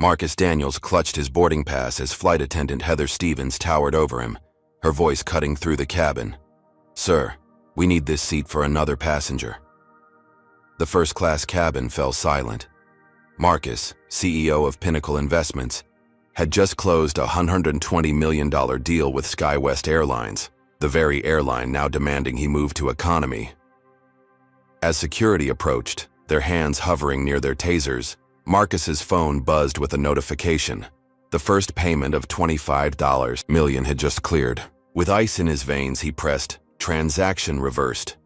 Marcus Daniels clutched his boarding pass as flight attendant Heather Stevens towered over him, her voice cutting through the cabin. "Sir, we need this seat for another passenger." The first-class cabin fell silent. Marcus, CEO of Pinnacle Investments, had just closed a $120 million deal with SkyWest Airlines, the very airline now demanding he move to economy. As security approached, their hands hovering near their tasers, Marcus's phone buzzed with a notification. The first payment of $25 million had just cleared. With ice in his veins, he pressed, "Transaction reversed."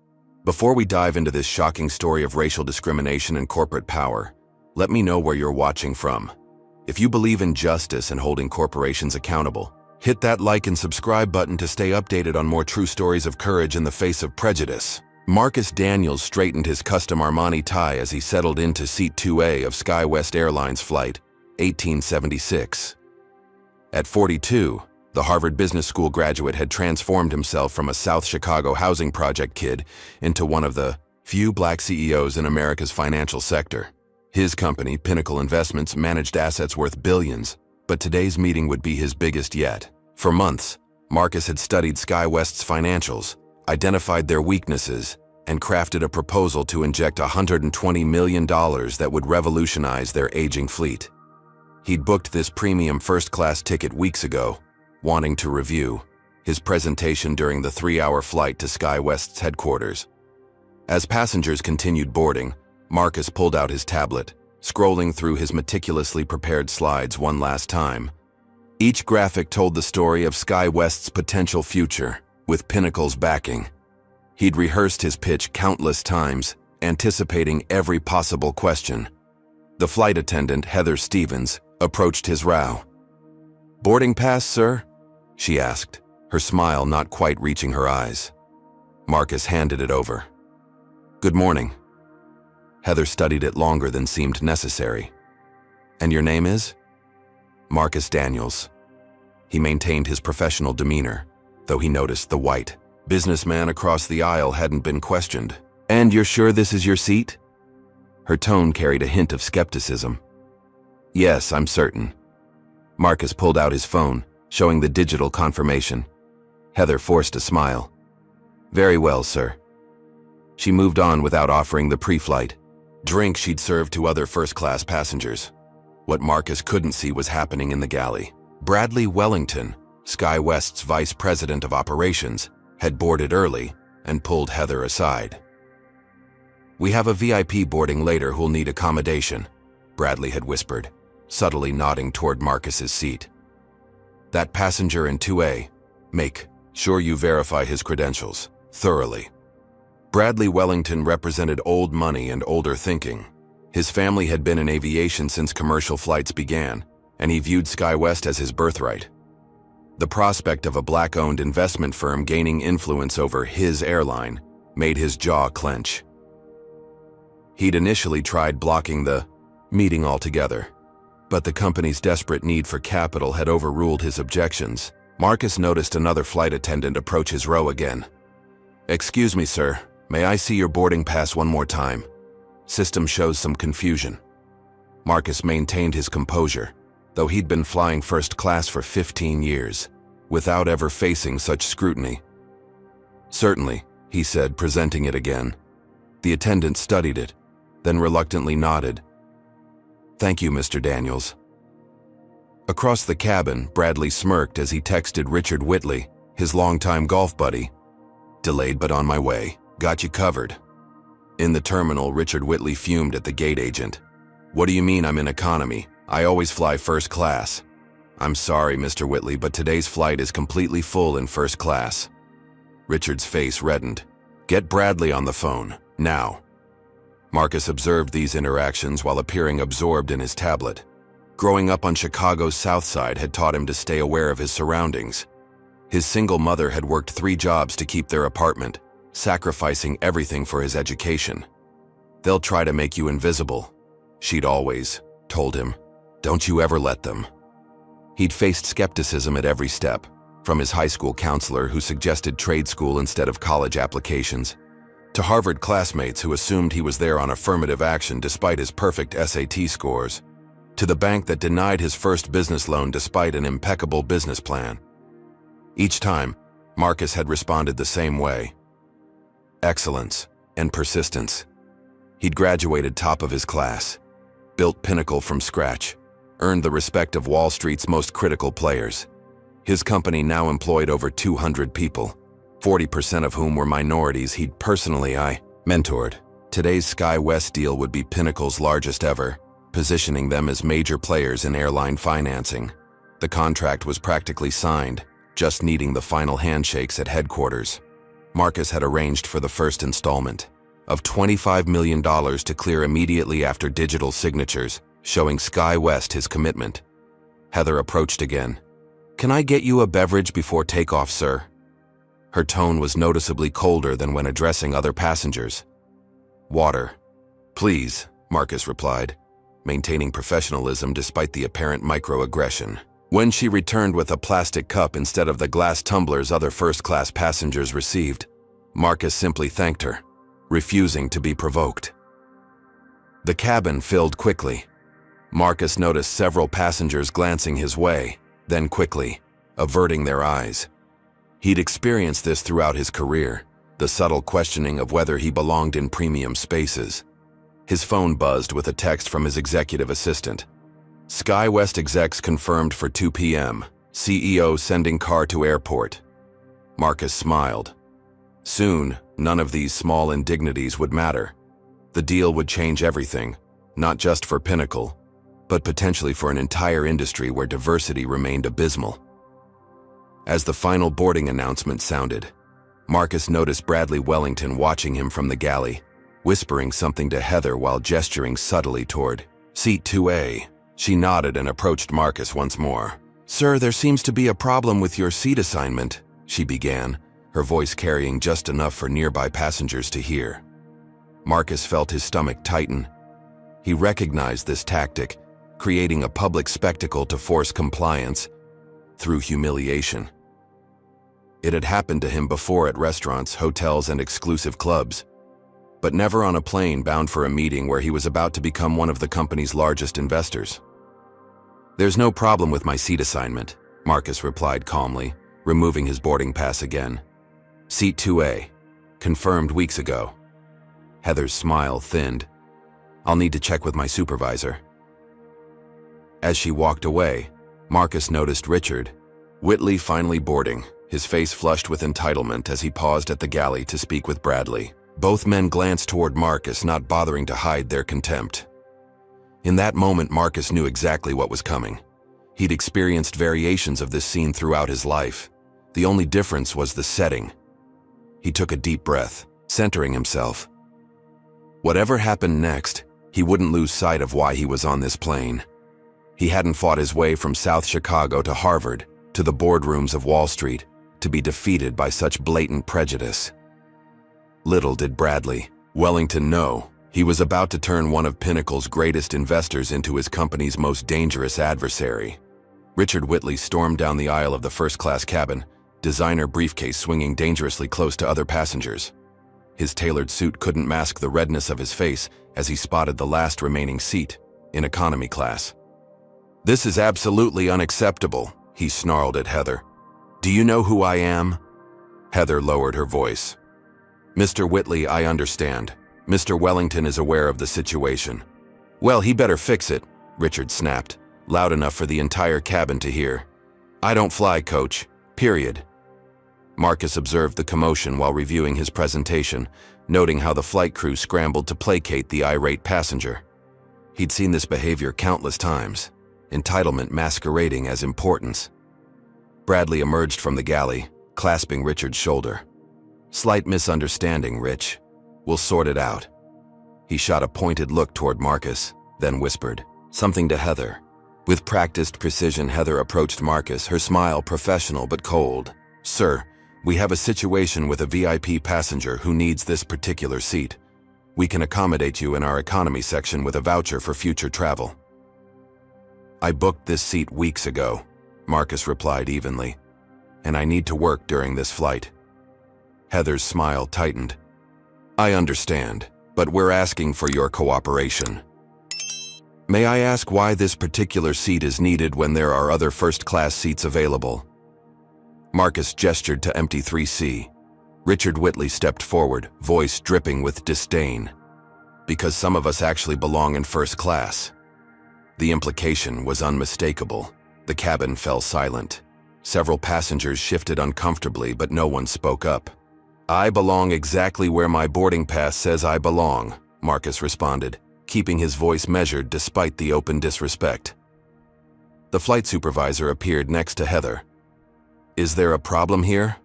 Before we dive into this shocking story of racial discrimination and corporate power, let me know where you're watching from. If you believe in justice and holding corporations accountable, hit that like and subscribe button to stay updated on more true stories of courage in the face of prejudice. Marcus Daniels straightened his custom Armani tie as he settled into Seat 2A of SkyWest Airlines Flight 1876. At 42, the Harvard Business School graduate had transformed himself from a South Chicago housing project kid into one of the few black CEOs in America's financial sector. His company, Pinnacle Investments, managed assets worth billions, but today's meeting would be his biggest yet. For months, Marcus had studied SkyWest's financials, identified their weaknesses, and crafted a proposal to inject $120 million that would revolutionize their aging fleet. He'd booked this premium first-class ticket weeks ago, wanting to review his presentation during the 3-hour flight to SkyWest's headquarters. As passengers continued boarding, Marcus pulled out his tablet, scrolling through his meticulously prepared slides one last time. Each graphic told the story of SkyWest's potential future, with Pinnacle's backing. He'd rehearsed his pitch countless times, anticipating every possible question. The flight attendant, Heather Stevens, approached his row. "Boarding pass, sir?" she asked, her smile not quite reaching her eyes. Marcus handed it over. "Good morning." Heather studied it longer than seemed necessary. "And your name is?" "Marcus Daniels." He maintained his professional demeanor, though he noticed the white businessman across the aisle hadn't been questioned. "And you're sure this is your seat?" Her tone carried a hint of skepticism. "Yes, I'm certain." Marcus pulled out his phone, showing the digital confirmation. Heather forced a smile. "Very well, sir." She moved on without offering the pre-flight drink she'd served to other first-class passengers. What Marcus couldn't see was happening in the galley. Bradley Wellington, SkyWest's vice president of operations, had boarded early and pulled Heather aside. "We have a VIP boarding later who'll need accommodation," Bradley had whispered, subtly nodding toward Marcus's seat. "That passenger in 2A, make sure you verify his credentials thoroughly." Bradley Wellington represented old money and older thinking. His family had been in aviation since commercial flights began, and he viewed SkyWest as his birthright. The prospect of a black-owned investment firm gaining influence over his airline made his jaw clench. He'd initially tried blocking the meeting altogether, but the company's desperate need for capital had overruled his objections. Marcus noticed another flight attendant approach his row again. "Excuse me, sir. May I see your boarding pass one more time? System shows some confusion." Marcus maintained his composure, though he'd been flying first class for 15 years, without ever facing such scrutiny. "Certainly," he said, presenting it again. The attendant studied it, then reluctantly nodded. "Thank you, Mr. Daniels." Across the cabin, Bradley smirked as he texted Richard Whitley, his longtime golf buddy. "Delayed but on my way. Got you covered." In the terminal, Richard Whitley fumed at the gate agent. "What do you mean I'm in economy? I always fly first class." "I'm sorry, Mr. Whitley, but today's flight is completely full in first class." Richard's face reddened. "Get Bradley on the phone, now." Marcus observed these interactions while appearing absorbed in his tablet. Growing up on Chicago's South Side had taught him to stay aware of his surroundings. His single mother had worked 3 jobs to keep their apartment, sacrificing everything for his education. "They'll try to make you invisible," she'd always told him. "Don't you ever let them." He'd faced skepticism at every step, from his high school counselor who suggested trade school instead of college applications, to Harvard classmates who assumed he was there on affirmative action despite his perfect SAT scores, to the bank that denied his first business loan despite an impeccable business plan. Each time, Marcus had responded the same way: excellence and persistence. He'd graduated top of his class, built Pinnacle from scratch, earned the respect of Wall Street's most critical players. His company now employed over 200 people, 40% of whom were minorities he'd personally mentored. Today's SkyWest deal would be Pinnacle's largest ever, positioning them as major players in airline financing. The contract was practically signed, just needing the final handshakes at headquarters. Marcus had arranged for the first installment of $25 million to clear immediately after digital signatures, showing SkyWest his commitment. Heather approached again. "Can I get you a beverage before takeoff, sir?" Her tone was noticeably colder than when addressing other passengers. "Water, please," Marcus replied, maintaining professionalism despite the apparent microaggression. When she returned with a plastic cup instead of the glass tumblers other first-class passengers received, Marcus simply thanked her, refusing to be provoked. The cabin filled quickly. Marcus noticed several passengers glancing his way, then quickly, averting their eyes. He'd experienced this throughout his career, the subtle questioning of whether he belonged in premium spaces. His phone buzzed with a text from his executive assistant. SkyWest execs confirmed for 2 p.m. CEO sending car to airport. Marcus smiled. Soon, none of these small indignities would matter. The deal would change everything, not just for Pinnacle, but potentially for an entire industry where diversity remained abysmal. As the final boarding announcement sounded, Marcus noticed Bradley Wellington watching him from the galley, whispering something to Heather while gesturing subtly toward seat 2A. She nodded and approached Marcus once more. "Sir, there seems to be a problem with your seat assignment," she began, her voice carrying just enough for nearby passengers to hear. Marcus felt his stomach tighten. He recognized this tactic, creating a public spectacle to force compliance through humiliation. It had happened to him before at restaurants, hotels, and exclusive clubs, but never on a plane bound for a meeting where he was about to become one of the company's largest investors. "There's no problem with my seat assignment," Marcus replied calmly, removing his boarding pass again. "Seat 2A, confirmed weeks ago." Heather's smile thinned. "I'll need to check with my supervisor." As she walked away, Marcus noticed Richard Whitley finally boarding, his face flushed with entitlement as he paused at the galley to speak with Bradley. Both men glanced toward Marcus, not bothering to hide their contempt. In that moment, Marcus knew exactly what was coming. He'd experienced variations of this scene throughout his life. The only difference was the setting. He took a deep breath, centering himself. Whatever happened next, he wouldn't lose sight of why he was on this plane. He hadn't fought his way from South Chicago to Harvard, to the boardrooms of Wall Street, to be defeated by such blatant prejudice. Little did Bradley Wellington know, he was about to turn one of Pinnacle's greatest investors into his company's most dangerous adversary. Richard Whitley stormed down the aisle of the first-class cabin, designer briefcase swinging dangerously close to other passengers. His tailored suit couldn't mask the redness of his face as he spotted the last remaining seat, in economy class. "This is absolutely unacceptable," he snarled at Heather. "Do you know who I am?" Heather lowered her voice. "Mr. Whitley, I understand. Mr. Wellington is aware of the situation." "Well, he better fix it," Richard snapped, loud enough for the entire cabin to hear. "I don't fly, coach. Period." Marcus observed the commotion while reviewing his presentation, noting how the flight crew scrambled to placate the irate passenger. He'd seen this behavior countless times, entitlement masquerading as importance. Bradley emerged from the galley, clasping Richard's shoulder. "Slight misunderstanding, Rich. We'll sort it out." He shot a pointed look toward Marcus, then whispered something to Heather. With practiced precision, Heather approached Marcus, her smile professional but cold. "Sir, we have a situation with a VIP passenger who needs this particular seat. We can accommodate you in our economy section with a voucher for future travel." "I booked this seat weeks ago," Marcus replied evenly, "and I need to work during this flight." Heather's smile tightened. "I understand, but we're asking for your cooperation." May I ask why this particular seat is needed when there are other first-class seats available? Marcus gestured to empty 3C. Richard Whitley stepped forward, voice dripping with disdain. Because some of us actually belong in first class. The implication was unmistakable. The cabin fell silent. Several passengers shifted uncomfortably, but no one spoke up. I belong exactly where my boarding pass says I belong, Marcus responded, keeping his voice measured despite the open disrespect. The flight supervisor appeared next to Heather. Is there a problem here?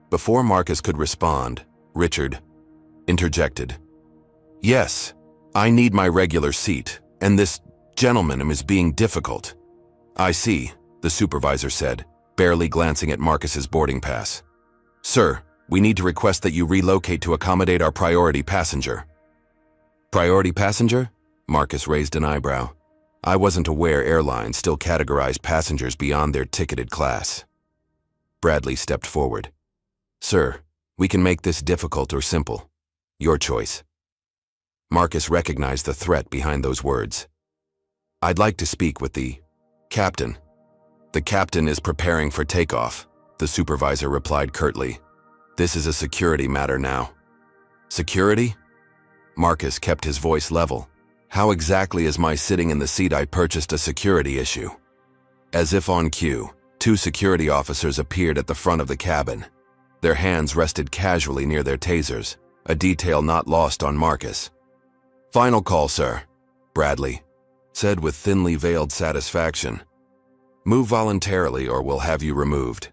Before Marcus could respond, Richard interjected. Yes, I need my regular seat, and this gentleman is being difficult. I see, the supervisor said, barely glancing at Marcus's boarding pass. Sir, we need to request that you relocate to accommodate our priority passenger. Priority passenger? Marcus raised an eyebrow. I wasn't aware Airline still categorized passengers beyond their ticketed class. Bradley stepped forward. Sir, we can make this difficult or simple. Your choice. Marcus recognized the threat behind those words. I'd like to speak with the captain. The captain is preparing for takeoff, the supervisor replied curtly. This is a security matter now. Security? Marcus kept his voice level. How exactly is my sitting in the seat I purchased a security issue? As if on cue, 2 security officers appeared at the front of the cabin. Their hands rested casually near their tasers, a detail not lost on Marcus. Final call, sir, Bradley said with thinly veiled satisfaction. Move voluntarily or we'll have you removed.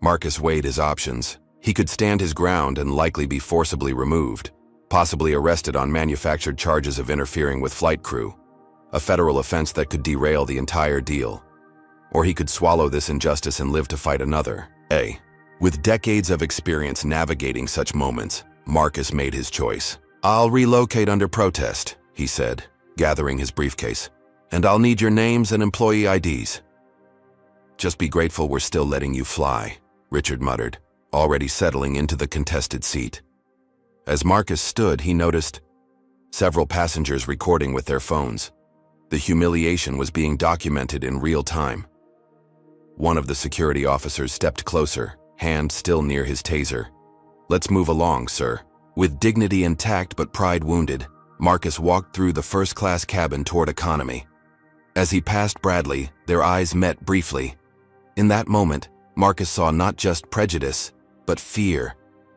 Marcus weighed his options. He could stand his ground and likely be forcibly removed, possibly arrested on manufactured charges of interfering with flight crew, a federal offense that could derail the entire deal. Or he could swallow this injustice and live to fight another. With decades of experience navigating such moments, Marcus made his choice. I'll relocate under protest, he said, gathering his briefcase. And I'll need your names and employee IDs. Just be grateful we're still letting you fly, Richard muttered, already settling into the contested seat. As Marcus stood, he noticed several passengers recording with their phones. The humiliation was being documented in real time. One of the security officers stepped closer, hand still near his taser. Let's move along, sir. With dignity intact but pride wounded, Marcus walked through the first-class cabin toward economy. As he passed Bradley, their eyes met briefly. In that moment, Marcus saw not just prejudice, but fear.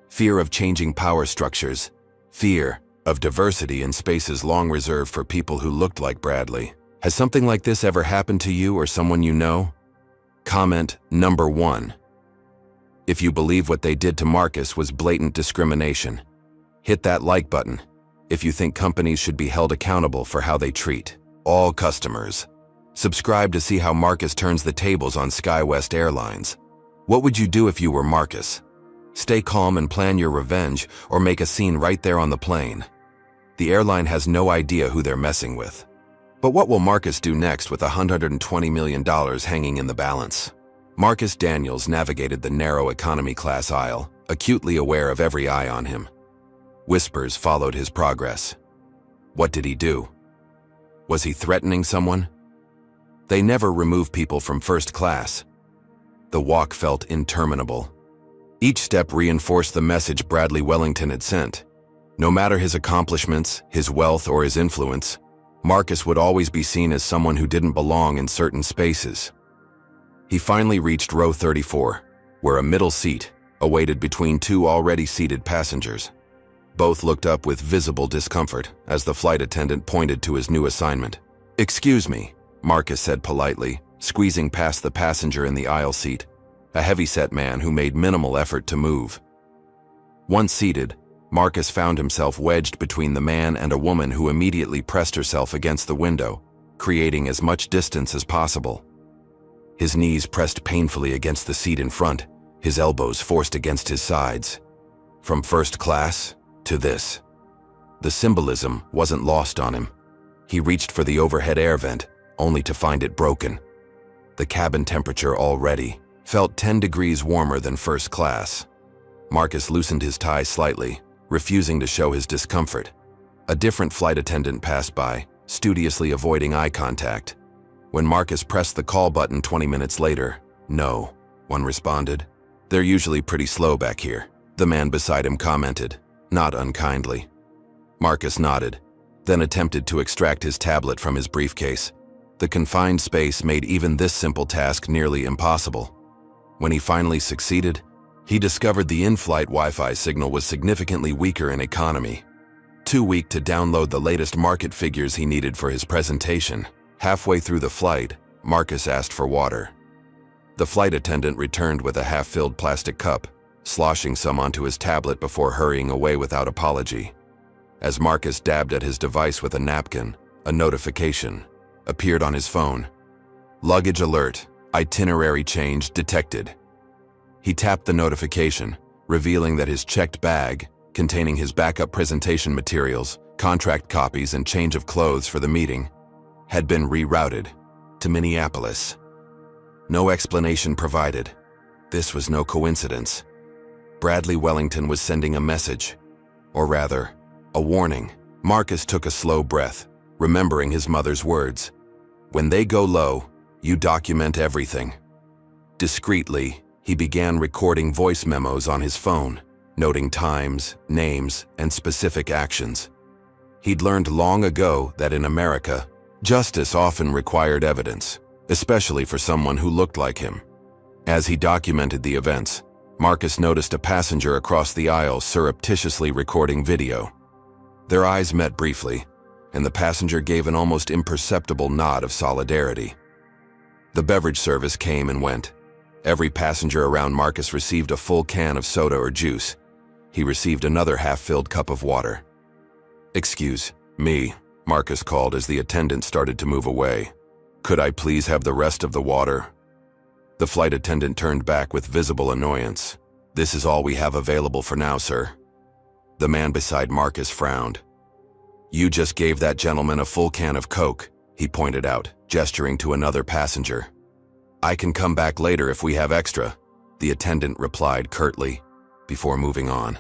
Fear of changing power structures. Fear of diversity in spaces long reserved for people who looked like Bradley. Has something like this ever happened to you or someone you know? Comment number 1. If you believe what they did to Marcus was blatant discrimination, hit that like button if you think companies should be held accountable for how they treat all customers. Subscribe to see how Marcus turns the tables on SkyWest Airlines. What would you do if you were Marcus? Stay calm and plan your revenge, or make a scene right there on the plane. The airline has no idea who they're messing with. But what will Marcus do next with $120 million hanging in the balance? Marcus Daniels navigated the narrow economy class aisle, acutely aware of every eye on him. Whispers followed his progress. What did he do? Was he threatening someone? They never remove people from first class. The walk felt interminable. Each step reinforced the message Bradley Wellington had sent. No matter his accomplishments, his wealth, or his influence, Marcus would always be seen as someone who didn't belong in certain spaces. He finally reached row 34, where a middle seat awaited between 2 already seated passengers. Both looked up with visible discomfort as the flight attendant pointed to his new assignment. Excuse me, Marcus said politely, squeezing past the passenger in the aisle seat, a heavy-set man who made minimal effort to move. Once seated, Marcus found himself wedged between the man and a woman who immediately pressed herself against the window, creating as much distance as possible. His knees pressed painfully against the seat in front, his elbows forced against his sides. From first class to this. The symbolism wasn't lost on him. He reached for the overhead air vent, only to find it broken. The cabin temperature already felt 10 degrees warmer than first class. Marcus loosened his tie slightly, refusing to show his discomfort. A different flight attendant passed by, studiously avoiding eye contact. When Marcus pressed the call button 20 minutes later, "No," one responded. "They're usually pretty slow back here," the man beside him commented, not unkindly. Marcus nodded, then attempted to extract his tablet from his briefcase. The confined space made even this simple task nearly impossible. When he finally succeeded, he discovered the in-flight Wi-Fi signal was significantly weaker in economy. Too weak to download the latest market figures he needed for his presentation. Halfway through the flight, Marcus asked for water. The flight attendant returned with a half-filled plastic cup, sloshing some onto his tablet before hurrying away without apology. As Marcus dabbed at his device with a napkin, a notification appeared on his phone. "Luggage alert, itinerary change detected." He tapped the notification, revealing that his checked bag, containing his backup presentation materials, contract copies, and change of clothes for the meeting, had been rerouted to Minneapolis. No explanation provided. This was no coincidence. Bradley Wellington was sending a message, or rather, a warning. Marcus took a slow breath, remembering his mother's words. "When they go low, you document everything." Discreetly, he began recording voice memos on his phone, noting times, names, and specific actions. He'd learned long ago that in America, justice often required evidence, especially for someone who looked like him. As he documented the events, Marcus noticed a passenger across the aisle surreptitiously recording video. Their eyes met briefly, and the passenger gave an almost imperceptible nod of solidarity. The beverage service came and went. Every passenger around Marcus received a full can of soda or juice. He received another half-filled cup of water. "Excuse me," Marcus called as the attendant started to move away. "Could I please have the rest of the water?" The flight attendant turned back with visible annoyance. "This is all we have available for now, sir." The man beside Marcus frowned. "You just gave that gentleman a full can of Coke," he pointed out, gesturing to another passenger. "I can come back later if we have extra," the attendant replied curtly, before moving on.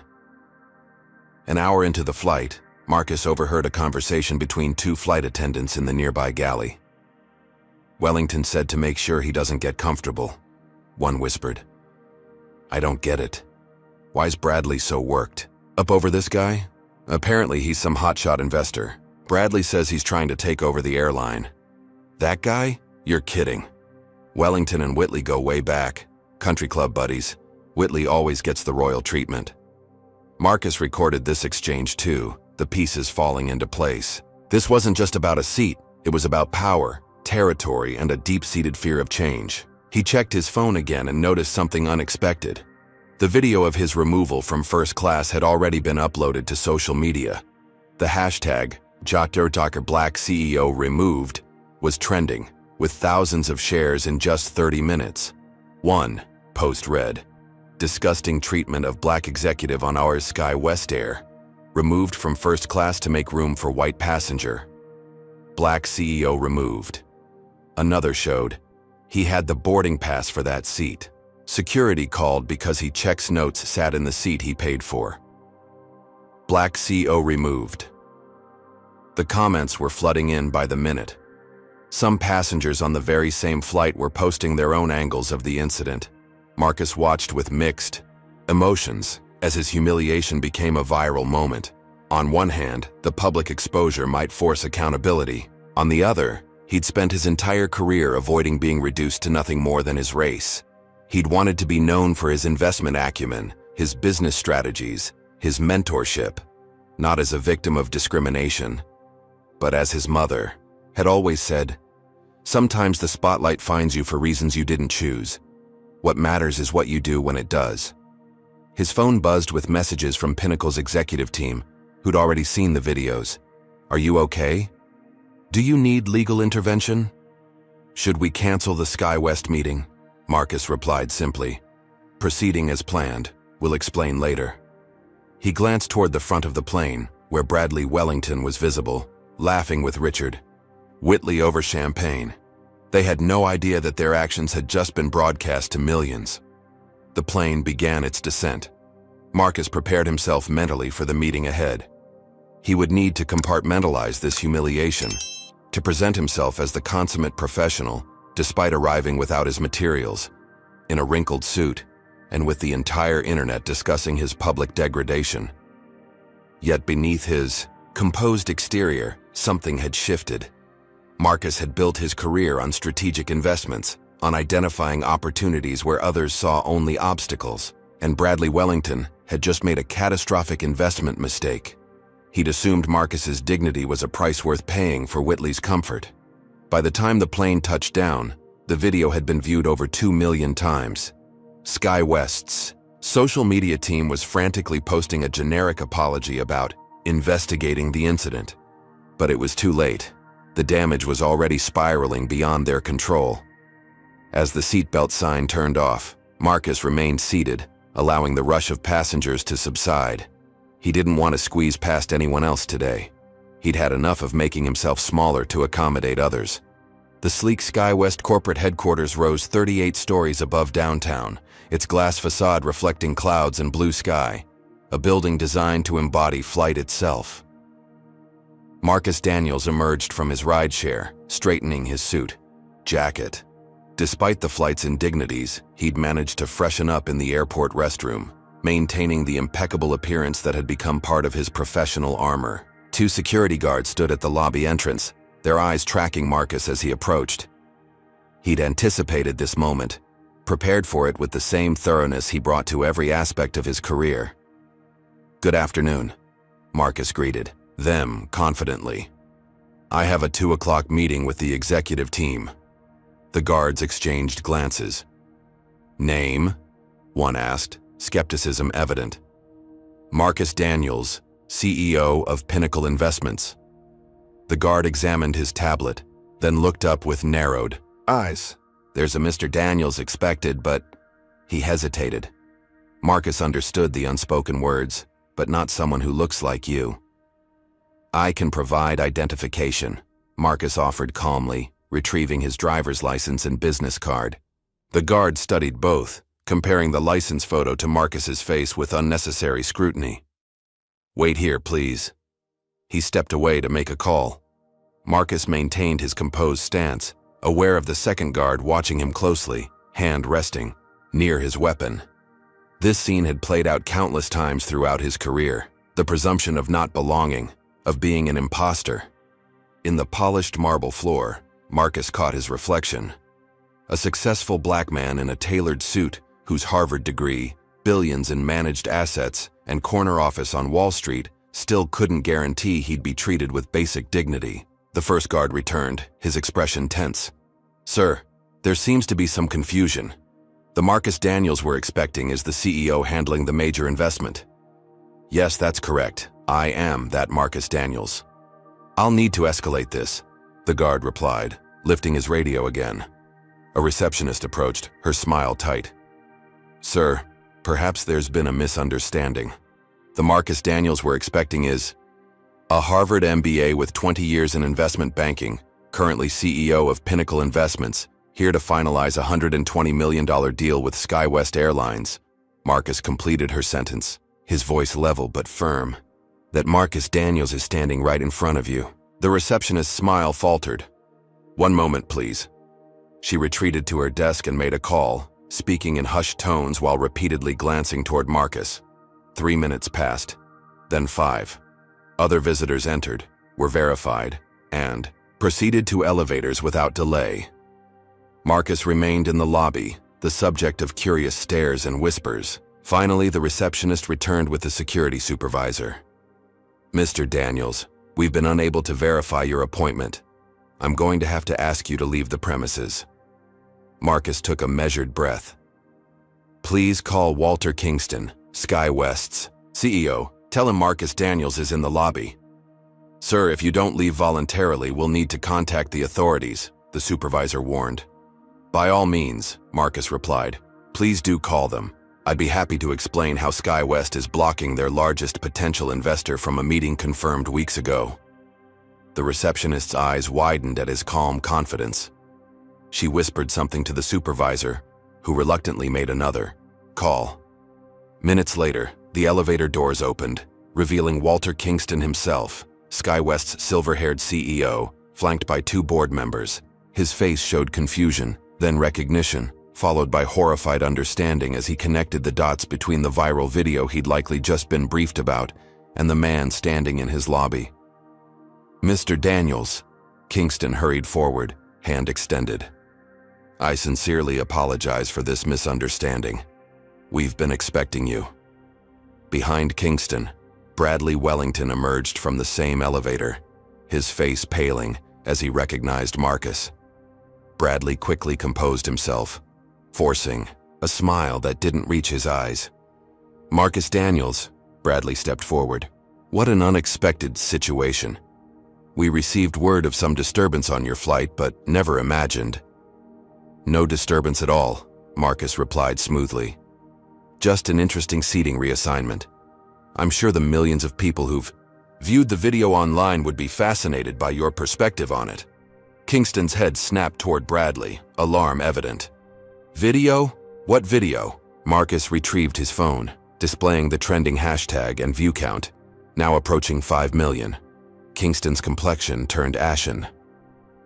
An hour into the flight, Marcus overheard a conversation between two flight attendants in the nearby galley. Wellington said to make sure he doesn't get comfortable. One whispered, "I don't get it. Why's Bradley so worked? Up over this guy? Apparently he's some hotshot investor. Bradley says he's trying to take over the airline." "That guy? You're kidding." Wellington and Whitley go way back, country club buddies. Whitley always gets the royal treatment. Marcus recorded this exchange too, the pieces falling into place. This wasn't just about a seat, it was about power, territory, and a deep-seated fear of change. He checked his phone again and noticed something unexpected. The video of his removal from first class had already been uploaded to social media. The hashtag, #Black CEO removed, was trending, with thousands of shares in just 30 minutes. One post read, "Disgusting treatment of black executive on our Sky West Air. Removed from first class to make room for white passenger. Black CEO removed." Another showed, "He had the boarding pass for that seat. Security called because he checks notes sat in the seat he paid for. Black CEO removed." The comments were flooding in by the minute. Some passengers on the very same flight were posting their own angles of the incident. Marcus watched with mixed emotions as his humiliation became a viral moment. On one hand, the public exposure might force accountability. On the other, he'd spent his entire career avoiding being reduced to nothing more than his race. He'd wanted to be known for his investment acumen, his business strategies, his mentorship, not as a victim of discrimination, but as his mother had always said, "Sometimes the spotlight finds you for reasons you didn't choose. What matters is what you do when it does." His phone buzzed with messages from Pinnacle's executive team, who'd already seen the videos. "Are you okay? Do you need legal intervention? Should we cancel the SkyWest meeting?" Marcus replied simply, "Proceeding as planned. We'll explain later." He glanced toward the front of the plane, where Bradley Wellington was visible, laughing with Richard Whitley over champagne. They had no idea that their actions had just been broadcast to millions. The plane began its descent. Marcus prepared himself mentally for the meeting ahead. He would need to compartmentalize this humiliation, to present himself as the consummate professional, despite arriving without his materials, in a wrinkled suit, and with the entire internet discussing his public degradation. Yet beneath his composed exterior, something had shifted. Marcus had built his career on strategic investments, on identifying opportunities where others saw only obstacles, and Bradley Wellington had just made a catastrophic investment mistake. He'd assumed Marcus's dignity was a price worth paying for Whitley's comfort. By the time the plane touched down, the video had been viewed over 2 million times. Sky West's social media team was frantically posting a generic apology about investigating the incident. But it was too late. The damage was already spiraling beyond their control. As the seatbelt sign turned off, Marcus remained seated, allowing the rush of passengers to subside. He didn't want to squeeze past anyone else today. He'd had enough of making himself smaller to accommodate others. The sleek SkyWest corporate headquarters rose 38 stories above downtown, its glass facade reflecting clouds and blue sky, a building designed to embody flight itself. Marcus Daniels emerged from his rideshare, straightening his suit, jacket. Despite the flight's indignities, he'd managed to freshen up in the airport restroom, maintaining the impeccable appearance that had become part of his professional armor. 2 security guards stood at the lobby entrance, their eyes tracking Marcus as he approached. He'd anticipated this moment, prepared for it with the same thoroughness he brought to every aspect of his career. "Good afternoon," Marcus greeted them confidently. "I have a 2 o'clock meeting with the executive team." The guards exchanged glances. "Name?" one asked, skepticism evident. "Marcus Daniels, CEO of Pinnacle Investments." The guard examined his tablet, then looked up with narrowed eyes. "There's a Mr. Daniels expected, but..." He hesitated. Marcus understood the unspoken words, "but not someone who looks like you." "I can provide identification," Marcus offered calmly, retrieving his driver's license and business card. The guard studied both, comparing the license photo to Marcus's face with unnecessary scrutiny. "Wait here, please." He stepped away to make a call. Marcus maintained his composed stance, aware of the second guard watching him closely, hand resting near his weapon. This scene had played out countless times throughout his career, the presumption of not belonging, of being an imposter. In the polished marble floor, Marcus caught his reflection. A successful black man in a tailored suit whose Harvard degree, billions in managed assets, and corner office on Wall Street still couldn't guarantee he'd be treated with basic dignity. The first guard returned, his expression tense. "Sir, there seems to be some confusion. The Marcus Daniels we're expecting is the CEO handling the major investment." "Yes, that's correct. I am that Marcus Daniels." "I'll need to escalate this," the guard replied, lifting his radio again. A receptionist approached, her smile tight. "Sir, perhaps there's been a misunderstanding. The Marcus Daniels we're expecting is a Harvard MBA with 20 years in investment banking, currently CEO of Pinnacle Investments, here to finalize a $120 million deal with SkyWest Airlines." Marcus completed her sentence, his voice level but firm. "That Marcus Daniels is standing right in front of you." The receptionist's smile faltered. "One moment, please." She retreated to her desk and made a call, speaking in hushed tones while repeatedly glancing toward Marcus. 3 minutes passed, then 5. Other visitors entered, were verified, and proceeded to elevators without delay. Marcus remained in the lobby, the subject of curious stares and whispers. Finally, the receptionist returned with the security supervisor. "Mr. Daniels, we've been unable to verify your appointment. I'm going to have to ask you to leave the premises." Marcus took a measured breath. "Please call Walter Kingston, SkyWest's CEO. Tell him Marcus Daniels is in the lobby." "Sir, if you don't leave voluntarily, we'll need to contact the authorities," the supervisor warned. "By all means," Marcus replied. "Please do call them. I'd be happy to explain how SkyWest is blocking their largest potential investor from a meeting confirmed weeks ago." The receptionist's eyes widened at his calm confidence. She whispered something to the supervisor, who reluctantly made another call. Minutes later, the elevator doors opened, revealing Walter Kingston himself, SkyWest's silver-haired CEO, flanked by 2 board members. His face showed confusion, then recognition, followed by horrified understanding as he connected the dots between the viral video he'd likely just been briefed about and the man standing in his lobby. "Mr. Daniels," Kingston hurried forward, hand extended. "I sincerely apologize for this misunderstanding. We've been expecting you." Behind Kingston, Bradley Wellington emerged from the same elevator, his face paling as he recognized Marcus. Bradley quickly composed himself, forcing a smile that didn't reach his eyes. "Marcus Daniels," Bradley stepped forward. "What an unexpected situation. We received word of some disturbance on your flight, but never imagined." "No disturbance at all," Marcus replied smoothly. "Just an interesting seating reassignment. I'm sure the millions of people who've viewed the video online would be fascinated by your perspective on it." Kingston's head snapped toward Bradley, alarm evident. "Video? What video?" Marcus retrieved his phone, displaying the trending hashtag and view count, now approaching 5 million. Kingston's complexion turned ashen.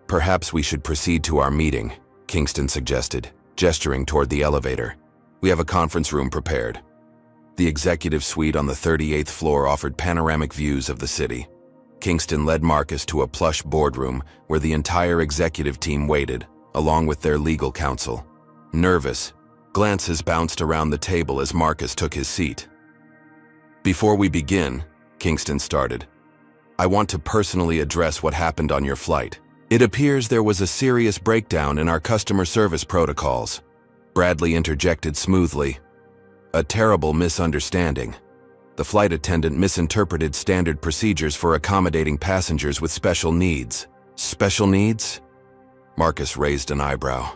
"Perhaps we should proceed to our meeting," Kingston suggested, gesturing toward the elevator. "We have a conference room prepared." The executive suite on the 38th floor offered panoramic views of the city. Kingston led Marcus to a plush boardroom where the entire executive team waited, along with their legal counsel. Nervous, glances bounced around the table as Marcus took his seat. "Before we begin," Kingston started, "I want to personally address what happened on your flight. It appears there was a serious breakdown in our customer service protocols." Bradley interjected smoothly. "A terrible misunderstanding. The flight attendant misinterpreted standard procedures for accommodating passengers with special needs." "Special needs?" Marcus raised an eyebrow.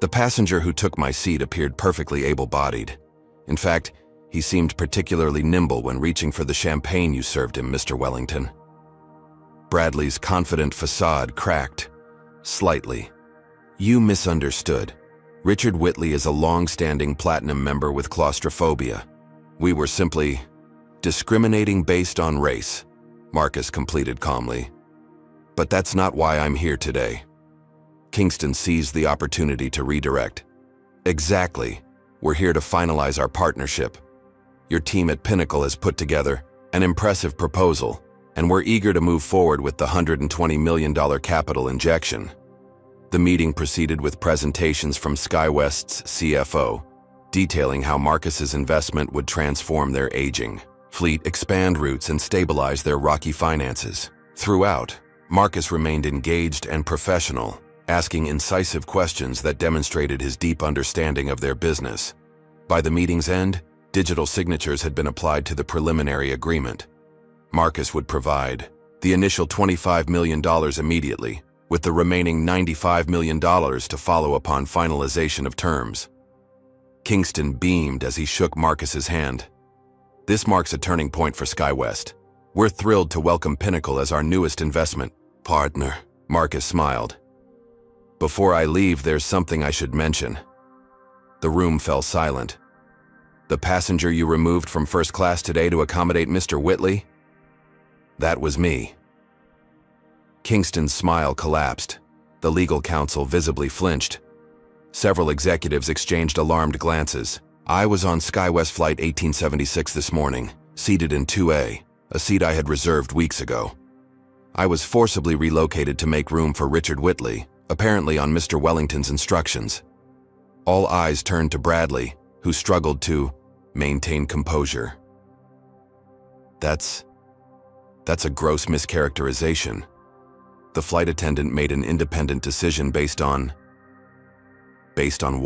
"The passenger who took my seat appeared perfectly able-bodied. In fact, he seemed particularly nimble when reaching for the champagne you served him, Mr. Wellington." Bradley's confident facade cracked slightly. "You misunderstood. Richard Whitley is a long-standing platinum member with claustrophobia. We were simply discriminating based on race," Marcus completed calmly. "But that's not why I'm here today." Kingston seized the opportunity to redirect. "Exactly. We're here to finalize our partnership. Your team at Pinnacle has put together an impressive proposal, and we're eager to move forward with the $120 million capital injection." The meeting proceeded with presentations from SkyWest's CFO, detailing how Marcus's investment would transform their aging fleet, expand routes, and stabilize their rocky finances. Throughout, Marcus remained engaged and professional, asking incisive questions that demonstrated his deep understanding of their business. By the meeting's end, digital signatures had been applied to the preliminary agreement. Marcus would provide the initial $25 million immediately, with the remaining $95 million to follow upon finalization of terms. Kingston beamed as he shook Marcus's hand. "This marks a turning point for SkyWest. We're thrilled to welcome Pinnacle as our newest investment partner." Marcus smiled. "Before I leave, there's something I should mention." The room fell silent. "The passenger you removed from first class today to accommodate Mr. Whitley? That was me." Kingston's smile collapsed. The legal counsel visibly flinched. Several executives exchanged alarmed glances. "I was on SkyWest Flight 1876 this morning, seated in 2A, a seat I had reserved weeks ago. I was forcibly relocated to make room for Richard Whitley, apparently on Mr. Wellington's instructions." All eyes turned to Bradley, who struggled to maintain composure. That's a gross mischaracterization. The flight attendant made an independent decision based on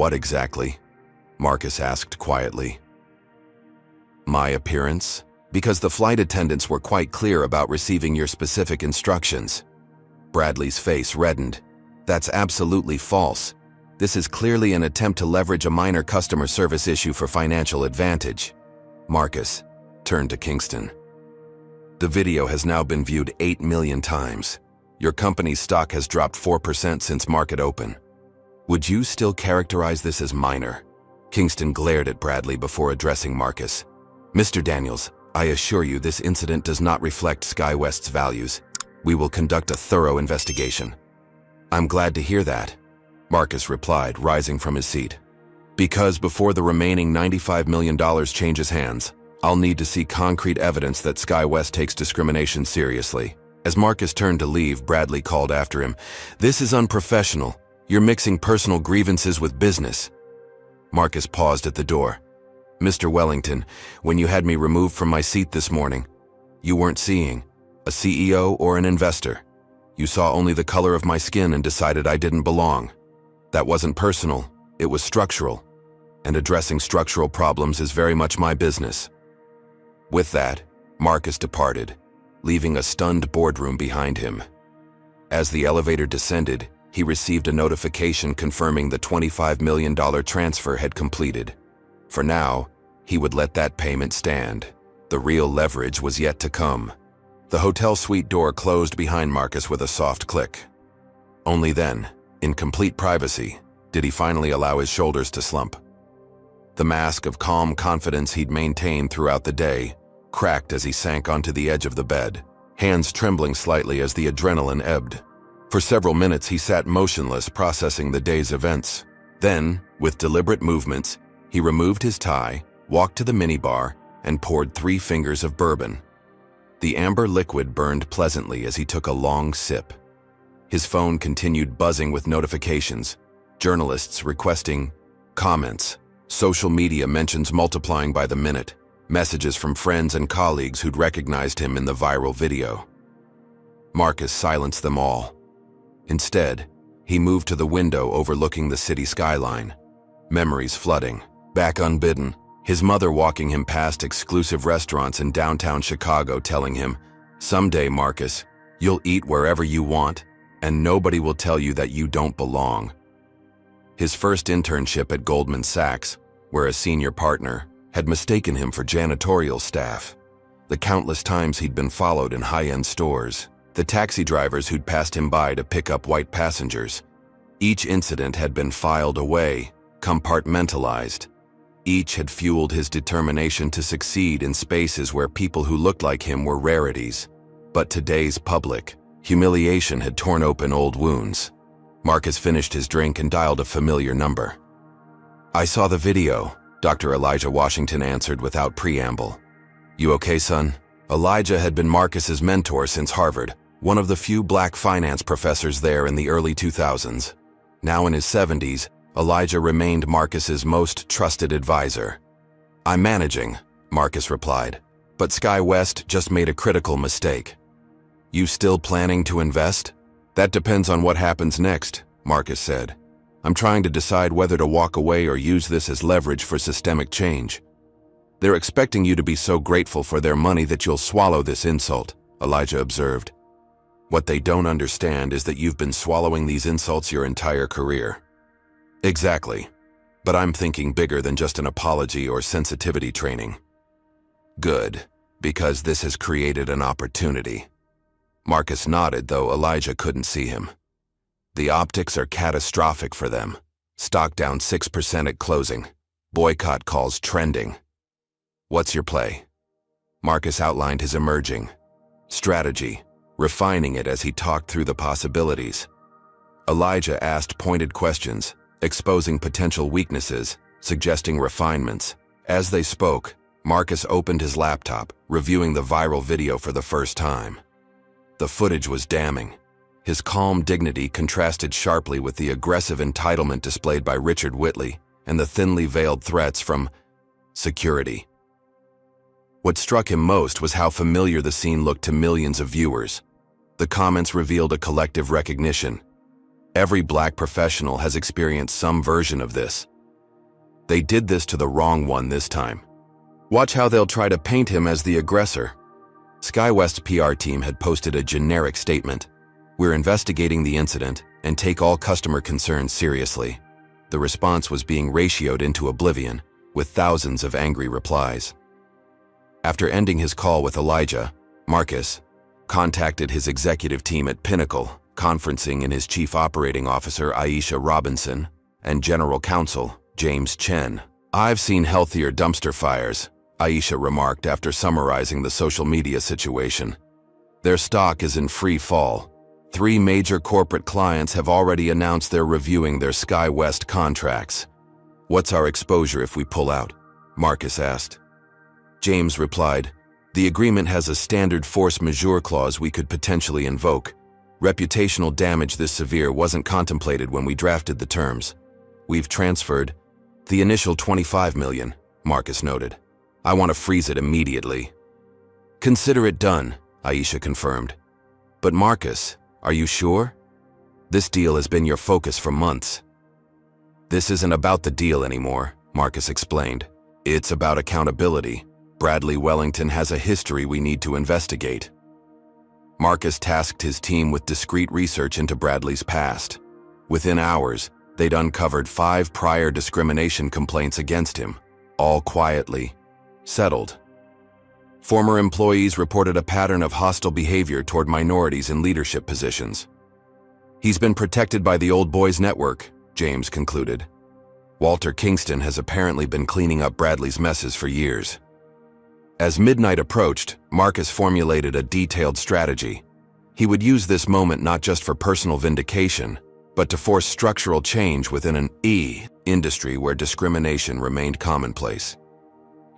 what exactly? Marcus asked quietly. "My appearance? Because the flight attendants were quite clear about receiving your specific instructions." Bradley's face reddened. "That's absolutely false. This is clearly an attempt to leverage a minor customer service issue for financial advantage." Marcus turned to Kingston. "The video has now been viewed 8 million times. Your company's stock has dropped 4% since market open. Would you still characterize this as minor?" Kingston glared at Bradley before addressing Marcus. "Mr. Daniels, I assure you this incident does not reflect SkyWest's values. We will conduct a thorough investigation. I'm glad to hear that, Marcus replied, rising from his seat. Because before the remaining $95 million changes hands, I'll need to see concrete evidence that SkyWest takes discrimination seriously. As Marcus turned to leave, Bradley called after him. This is unprofessional. You're mixing personal grievances with business. Marcus paused at the door. Mr. Wellington, when you had me removed from my seat this morning, you weren't seeing a CEO or an investor. You saw only the color of my skin and decided I didn't belong. That wasn't personal, it was structural. And addressing structural problems is very much my business. With that, Marcus departed, leaving a stunned boardroom behind him. As the elevator descended, he received a notification confirming the $25 million transfer had completed. For now, he would let that payment stand. The real leverage was yet to come. The hotel suite door closed behind Marcus with a soft click. Only then, in complete privacy, did he finally allow his shoulders to slump. The mask of calm confidence he'd maintained throughout the day cracked as he sank onto the edge of the bed, hands trembling slightly as the adrenaline ebbed. For several minutes he sat motionless, processing the day's events. Then, with deliberate movements, he removed his tie, walked to the minibar, and poured 3 fingers of bourbon. The amber liquid burned pleasantly as he took a long sip. His phone continued buzzing with notifications, journalists requesting comments, social media mentions multiplying by the minute, messages from friends and colleagues who'd recognized him in the viral video. Marcus silenced them all. Instead, he moved to the window overlooking the city skyline, memories flooding. Back unbidden, his mother walking him past exclusive restaurants in downtown Chicago telling him, "Someday, Marcus, you'll eat wherever you want, and nobody will tell you that you don't belong." His first internship at Goldman Sachs, where a senior partner had mistaken him for janitorial staff. The countless times he'd been followed in high-end stores. The taxi drivers who'd passed him by to pick up white passengers. Each incident had been filed away, compartmentalized. Each had fueled his determination to succeed in spaces where people who looked like him were rarities. But today's public humiliation had torn open old wounds. Marcus finished his drink and dialed a familiar number. "I saw the video," Dr. Elijah Washington answered without preamble. "You okay, son?" Elijah had been Marcus's mentor since Harvard, one of the few black finance professors there in the early 2000s. Now in his 70s, Elijah remained Marcus's most trusted advisor. "I'm managing," Marcus replied, "but SkyWest just made a critical mistake." "You still planning to invest?" "That depends on what happens next," Marcus said. "I'm trying to decide whether to walk away or use this as leverage for systemic change." "They're expecting you to be so grateful for their money that you'll swallow this insult," Elijah observed. "What they don't understand is that you've been swallowing these insults your entire career." "Exactly. But I'm thinking bigger than just an apology or sensitivity training." "Good, because this has created an opportunity." Marcus nodded, though Elijah couldn't see him. "The optics are catastrophic for them. Stock down 6% at closing. Boycott calls trending." "What's your play?" Marcus outlined his emerging strategy, refining it as he talked through the possibilities. Elijah asked pointed questions, exposing potential weaknesses, suggesting refinements. As they spoke, Marcus opened his laptop, reviewing the viral video for the first time. The footage was damning. His calm dignity contrasted sharply with the aggressive entitlement displayed by Richard Whitley and the thinly veiled threats from security. What struck him most was how familiar the scene looked to millions of viewers. The comments revealed a collective recognition. Every black professional has experienced some version of this. They did this to the wrong one this time. Watch how they'll try to paint him as the aggressor. SkyWest's PR team had posted a generic statement. "We're investigating the incident and take all customer concerns seriously." The response was being ratioed into oblivion, with thousands of angry replies. After ending his call with Elijah, Marcus contacted his executive team at Pinnacle, conferencing in his chief operating officer Aisha Robinson and general counsel James Chen. "I've seen healthier dumpster fires," Aisha remarked after summarizing the social media situation. Their stock is in free fall. 3 major corporate clients have already announced they're reviewing their SkyWest contracts. What's our exposure if we pull out? Marcus asked. James replied, the agreement has a standard force majeure clause we could potentially invoke. Reputational damage this severe wasn't contemplated when we drafted the terms. We've transferred the initial $25 million, Marcus noted. I want to freeze it immediately. Consider it done, Aisha confirmed. But Marcus, are you sure? This deal has been your focus for months. This isn't about the deal anymore, Marcus explained. It's about accountability. Bradley Wellington has a history we need to investigate. Marcus tasked his team with discreet research into Bradley's past. Within hours, they'd uncovered 5 prior discrimination complaints against him, all quietly settled. Former employees reported a pattern of hostile behavior toward minorities in leadership positions. He's been protected by the old boys network, James concluded. Walter Kingston has apparently been cleaning up Bradley's messes for years. As midnight approached, Marcus formulated a detailed strategy. He would use this moment not just for personal vindication, but to force structural change within an industry where discrimination remained commonplace.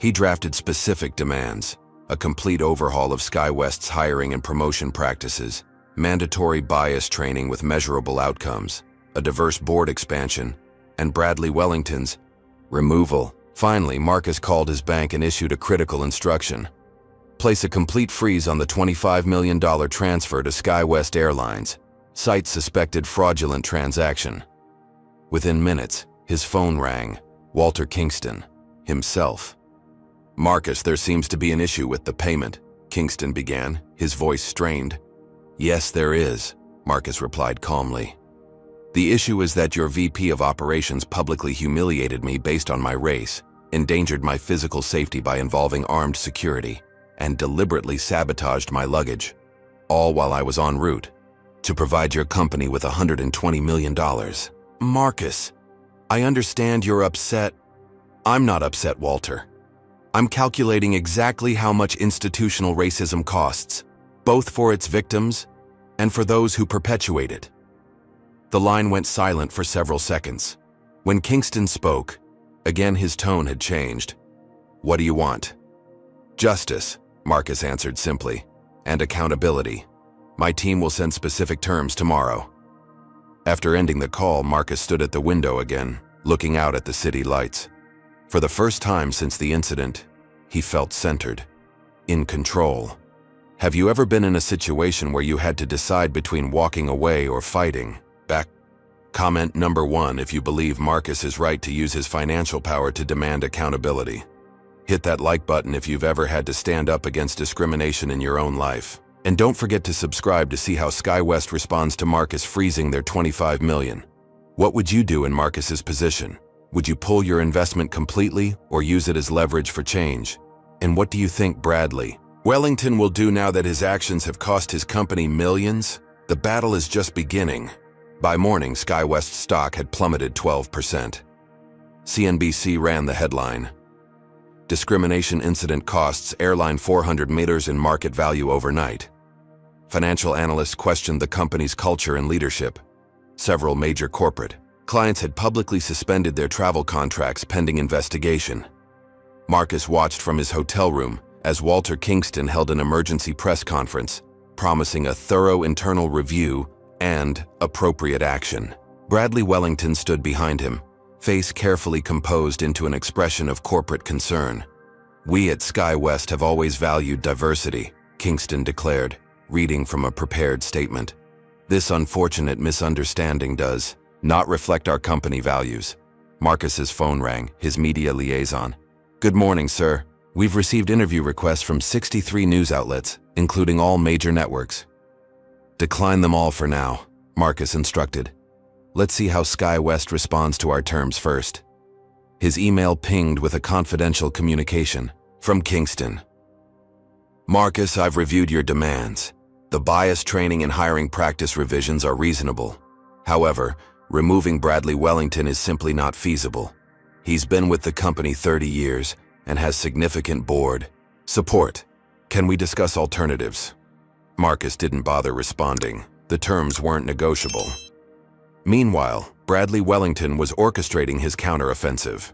He drafted specific demands: a complete overhaul of SkyWest's hiring and promotion practices, mandatory bias training with measurable outcomes, a diverse board expansion, and Bradley Wellington's removal. Finally, Marcus called his bank and issued a critical instruction. Place a complete freeze on the $25 million transfer to SkyWest Airlines. Cite suspected fraudulent transaction. Within minutes, his phone rang. Walter Kingston, himself. Marcus, there seems to be an issue with the payment, Kingston began, his voice strained. Yes, there is, Marcus replied calmly. The issue is that your VP of operations publicly humiliated me based on my race, endangered my physical safety by involving armed security, and deliberately sabotaged my luggage, all while I was en route to provide your company with $120 million. Marcus, I understand you're upset. I'm not upset, Walter. I'm calculating exactly how much institutional racism costs, both for its victims and for those who perpetuate it. The line went silent for several seconds. When Kingston spoke, again his tone had changed. What do you want? Justice, Marcus answered simply, and accountability. My team will send specific terms tomorrow. After ending the call, Marcus stood at the window again, looking out at the city lights. For the first time since the incident, he felt centered, in control. Have you ever been in a situation where you had to decide between walking away or fighting back? Comment number 1 if you believe Marcus is right to use his financial power to demand accountability. Hit that like button if you've ever had to stand up against discrimination in your own life. And don't forget to subscribe to see how SkyWest responds to Marcus freezing their $25 million. What would you do in Marcus's position? Would you pull your investment completely or use it as leverage for change? And what do you think Bradley Wellington will do now that his actions have cost his company millions? The battle is just beginning. By morning, SkyWest's stock had plummeted 12%. CNBC ran the headline: Discrimination incident costs airline $400 million in market value overnight. Financial analysts questioned the company's culture and leadership. Several major corporate clients had publicly suspended their travel contracts pending investigation. Marcus watched from his hotel room as Walter Kingston held an emergency press conference, promising a thorough internal review and appropriate action. Bradley Wellington stood behind him, face carefully composed into an expression of corporate concern. We at SkyWest have always valued diversity, Kingston declared, reading from a prepared statement. This unfortunate misunderstanding does not reflect our company values. Marcus's phone rang, his media liaison. Good morning, sir. We've received interview requests from 63 news outlets, including all major networks. Decline them all for now, Marcus instructed. Let's see how SkyWest responds to our terms first. His email pinged with a confidential communication from Kingston. Marcus, I've reviewed your demands. The bias training and hiring practice revisions are reasonable. However, removing Bradley Wellington is simply not feasible. He's been with the company 30 years and has significant board support. Can we discuss alternatives? Marcus didn't bother responding. The terms weren't negotiable. Meanwhile, Bradley Wellington was orchestrating his counteroffensive.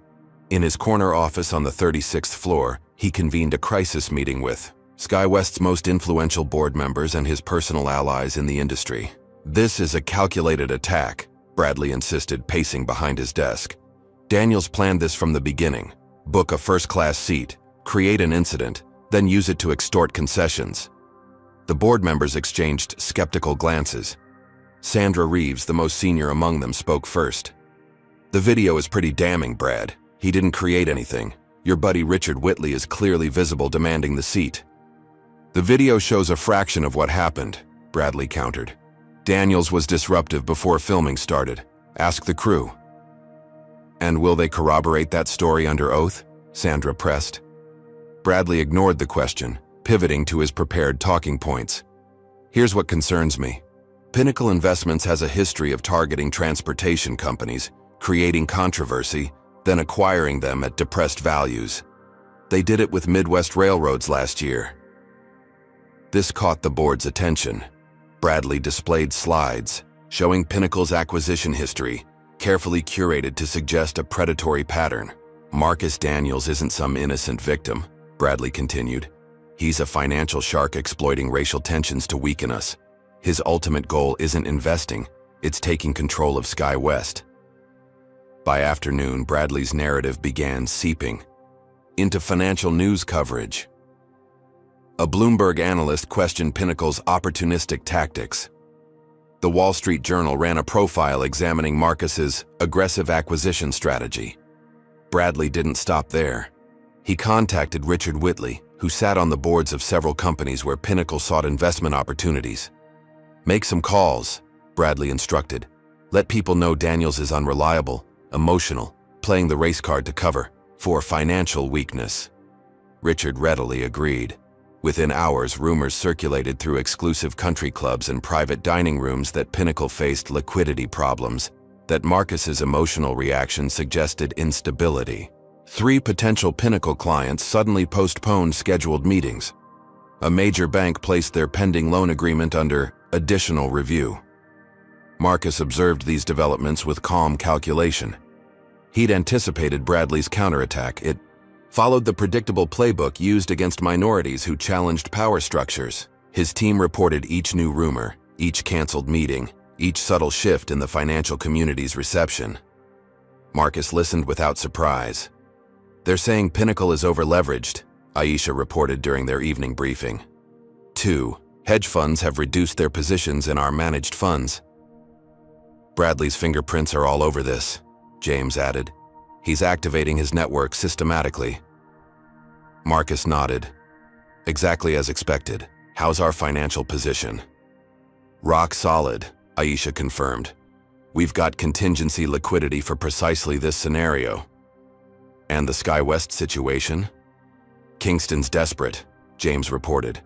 In his corner office on the 36th floor, he convened a crisis meeting with SkyWest's most influential board members and his personal allies in the industry. "This is a calculated attack," Bradley insisted, pacing behind his desk. "Daniels planned this from the beginning. Book a first-class seat, create an incident, then use it to extort concessions." The board members exchanged skeptical glances. Sandra Reeves, the most senior among them, spoke first. "The video is pretty damning, Brad. He didn't create anything. Your buddy Richard Whitley is clearly visible demanding the seat." "The video shows a fraction of what happened," Bradley countered. "Daniels was disruptive before filming started. Ask the crew." "And will they corroborate that story under oath?" Sandra pressed. Bradley ignored the question, pivoting to his prepared talking points. "Here's what concerns me. Pinnacle Investments has a history of targeting transportation companies, creating controversy, then acquiring them at depressed values. They did it with Midwest Railroads last year." This caught the board's attention. Bradley displayed slides, showing Pinnacle's acquisition history, carefully curated to suggest a predatory pattern. "Marcus Daniels isn't some innocent victim," Bradley continued. "He's a financial shark exploiting racial tensions to weaken us. His ultimate goal isn't investing, it's taking control of SkyWest." By afternoon, Bradley's narrative began seeping into financial news coverage. A Bloomberg analyst questioned Pinnacle's opportunistic tactics. The Wall Street Journal ran a profile examining Marcus's aggressive acquisition strategy. Bradley didn't stop there. He contacted Richard Whitley, who sat on the boards of several companies where Pinnacle sought investment opportunities. "Make some calls," Bradley instructed. "Let people know Daniels is unreliable, emotional, playing the race card to cover for financial weakness." Richard readily agreed. Within hours, rumors circulated through exclusive country clubs and private dining rooms that Pinnacle faced liquidity problems, that Marcus's emotional reaction suggested instability. 3 potential Pinnacle clients suddenly postponed scheduled meetings. A major bank placed their pending loan agreement under additional review. Marcus observed these developments with calm calculation. He'd anticipated Bradley's counterattack. It followed the predictable playbook used against minorities who challenged power structures. His team reported each new rumor, each canceled meeting, each subtle shift in the financial community's reception. Marcus listened without surprise. "They're saying Pinnacle is overleveraged," Aisha reported during their evening briefing. 2. Hedge funds have reduced their positions in our managed funds. "Bradley's fingerprints are all over this," James added. "He's activating his network systematically." Marcus nodded. "Exactly as expected. How's our financial position?" "Rock solid," Aisha confirmed. "We've got contingency liquidity for precisely this scenario." "And the SkyWest situation?" "Kingston's desperate," James reported.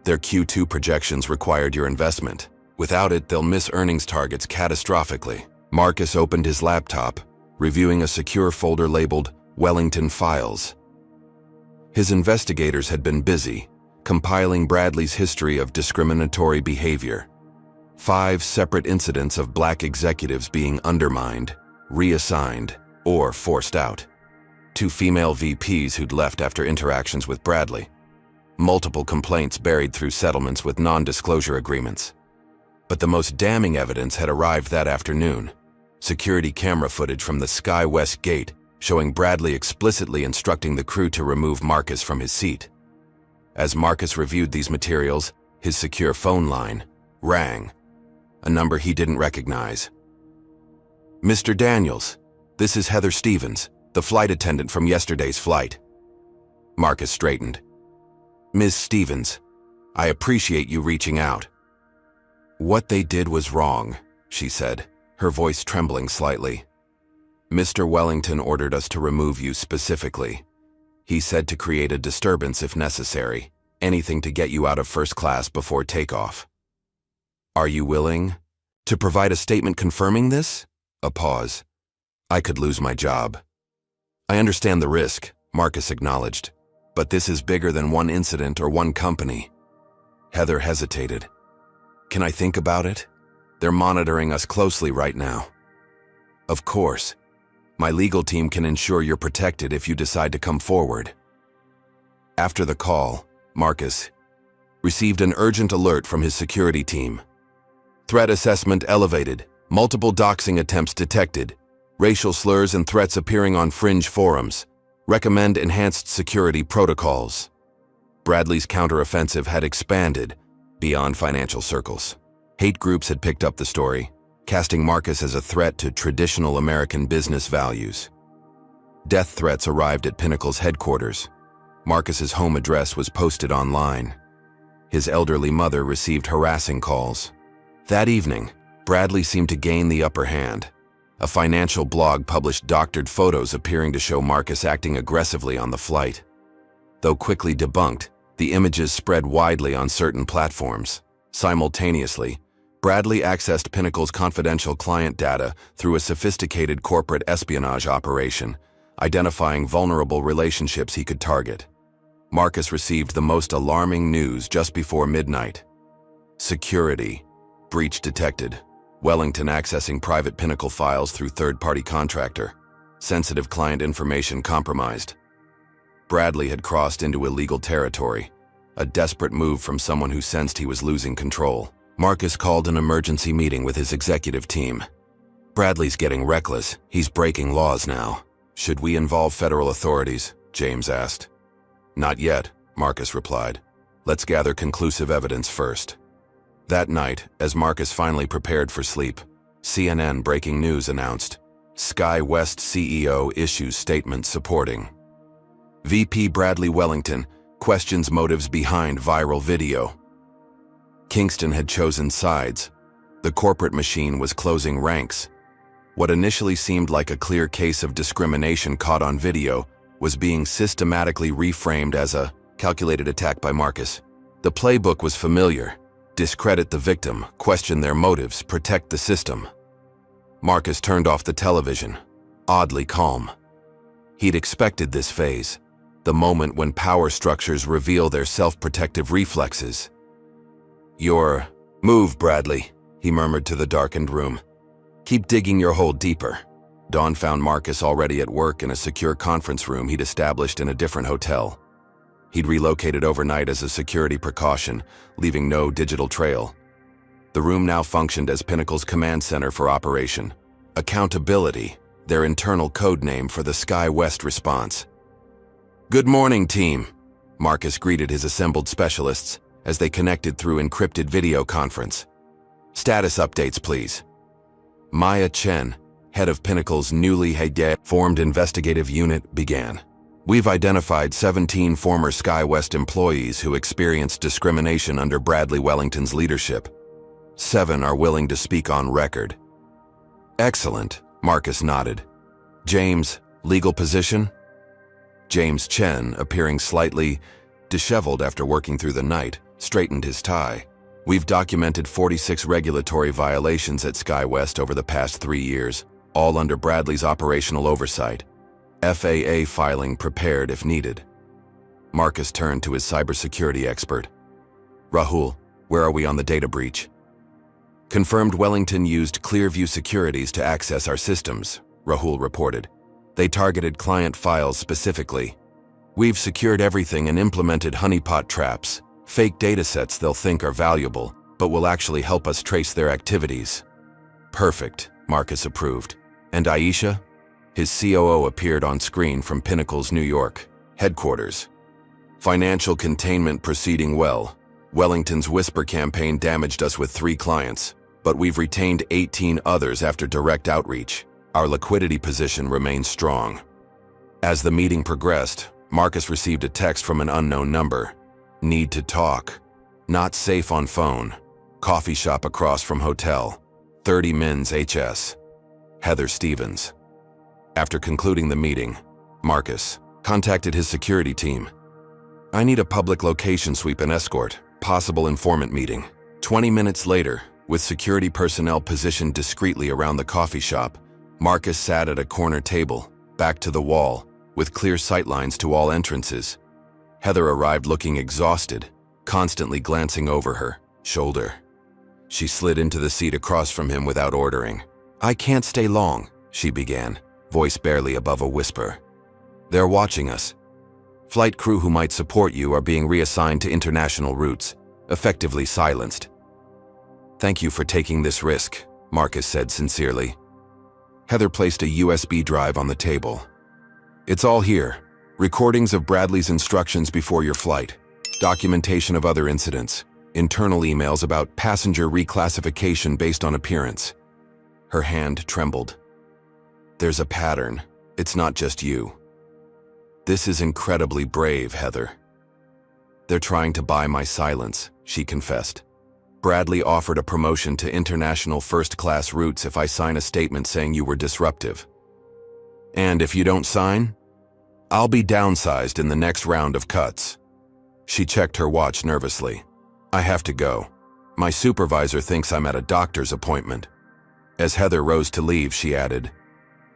"Their Q2 projections required your investment. Without it, they'll miss earnings targets catastrophically." Marcus opened his laptop, reviewing a secure folder labeled Wellington Files. His investigators had been busy, compiling Bradley's history of discriminatory behavior. 5 separate incidents of black executives being undermined, reassigned, or forced out. 2 female VPs who'd left after interactions with Bradley. Multiple complaints buried through settlements with non-disclosure agreements. But the most damning evidence had arrived that afternoon. Security camera footage from the SkyWest gate showing Bradley explicitly instructing the crew to remove Marcus from his seat. As Marcus reviewed these materials, his secure phone line rang, a number he didn't recognize. "Mr. Daniels, this is Heather Stevens, the flight attendant from yesterday's flight." Marcus straightened. "Ms. Stevens, I appreciate you reaching out." "What they did was wrong," she said, her voice trembling slightly. "Mr. Wellington ordered us to remove you specifically. He said to create a disturbance if necessary, anything to get you out of first class before takeoff. Are you willing to provide a statement confirming this?" A pause. "I could lose my job." "I understand the risk," Marcus acknowledged, "but this is bigger than one incident or one company." Heather hesitated. Can I think about it? They're monitoring us closely right now. Of course. My legal team can ensure you're protected if you decide to come forward. After the call, Marcus received an urgent alert from his security team. Threat assessment elevated, multiple doxing attempts detected, racial slurs and threats appearing on fringe forums. Recommend enhanced security protocols. Bradley's counteroffensive had expanded beyond financial circles. Hate groups had picked up the story, casting Marcus as a threat to traditional American business values. Death threats arrived at Pinnacle's headquarters. Marcus's home address was posted online. His elderly mother received harassing calls. That evening, Bradley seemed to gain the upper hand. A financial blog published doctored photos appearing to show Marcus acting aggressively on the flight. Though quickly debunked, the images spread widely on certain platforms. Simultaneously, Bradley accessed Pinnacle's confidential client data through a sophisticated corporate espionage operation, identifying vulnerable relationships he could target. Marcus received the most alarming news just before midnight. Security breach detected. Wellington accessing private Pinnacle files through third-party contractor. Sensitive client information compromised. Bradley had crossed into illegal territory, a desperate move from someone who sensed he was losing control. Marcus called an emergency meeting with his executive team. Bradley's getting reckless. He's breaking laws now. Should we involve federal authorities? James asked. Not yet, Marcus replied. Let's gather conclusive evidence first. That night, as Marcus finally prepared for sleep, CNN breaking news announced, Sky West CEO issues statement supporting. VP Bradley Wellington questions motives behind viral video. Kingston had chosen sides. The corporate machine was closing ranks. What initially seemed like a clear case of discrimination caught on video was being systematically reframed as a calculated attack by Marcus. The playbook was familiar. Discredit the victim, question their motives, protect the system. Marcus turned off the television, oddly calm. He'd expected this phase, the moment when power structures reveal their self-protective reflexes. Your move, Bradley, he murmured to the darkened room. Keep digging your hole deeper. Dawn found Marcus already at work in a secure conference room he'd established in a different hotel. He'd relocated overnight as a security precaution, leaving no digital trail. The room now functioned as Pinnacle's command center for operation. Accountability, their internal code name for the Sky West response. Good morning, team, Marcus greeted his assembled specialists as they connected through encrypted video conference. Status updates, please. Maya Chen, head of Pinnacle's newly formed investigative unit, began. We've identified 17 former Sky West employees who experienced discrimination under Bradley Wellington's leadership. 7 are willing to speak on record. Excellent, Marcus nodded. James, legal position? James Chen, appearing slightly disheveled after working through the night, straightened his tie. We've documented 46 regulatory violations at Sky West over the past 3 years, all under Bradley's operational oversight. FAA filing prepared if needed. Marcus turned to his cybersecurity expert. Rahul, where are we on the data breach? Confirmed Wellington used Clearview Securities to access our systems, Rahul reported. They targeted client files specifically. We've secured everything and implemented honeypot traps, fake datasets they'll think are valuable, but will actually help us trace their activities. Perfect, Marcus approved. And Aisha? His COO appeared on screen from Pinnacle's New York headquarters. Financial containment proceeding well. Wellington's whisper campaign damaged us with 3 clients, but we've retained 18 others after direct outreach. Our liquidity position remains strong. As the meeting progressed, Marcus received a text from an unknown number. Need to talk. Not safe on phone. Coffee shop across from hotel. 30 Mins HS. Heather Stevens. After concluding the meeting, Marcus contacted his security team. I need a public location sweep and escort, possible informant meeting. 20 minutes later, with security personnel positioned discreetly around the coffee shop, Marcus sat at a corner table, back to the wall, with clear sightlines to all entrances. Heather arrived looking exhausted, constantly glancing over her shoulder. She slid into the seat across from him without ordering. "I can't stay long," she began, voice barely above a whisper. "They're watching us. Flight crew who might support you are being reassigned to international routes, effectively silenced." "Thank you for taking this risk," Marcus said sincerely. Heather placed a USB drive on the table. "It's all here. Recordings of Bradley's instructions before your flight, documentation of other incidents, internal emails about passenger reclassification based on appearance." Her hand trembled. "There's a pattern. It's not just you." "This is incredibly brave, Heather." "They're trying to buy my silence," she confessed. "Bradley offered a promotion to international first-class routes if I sign a statement saying you were disruptive. And if you don't sign, I'll be downsized in the next round of cuts." She checked her watch nervously. "I have to go. My supervisor thinks I'm at a doctor's appointment." As Heather rose to leave, she added,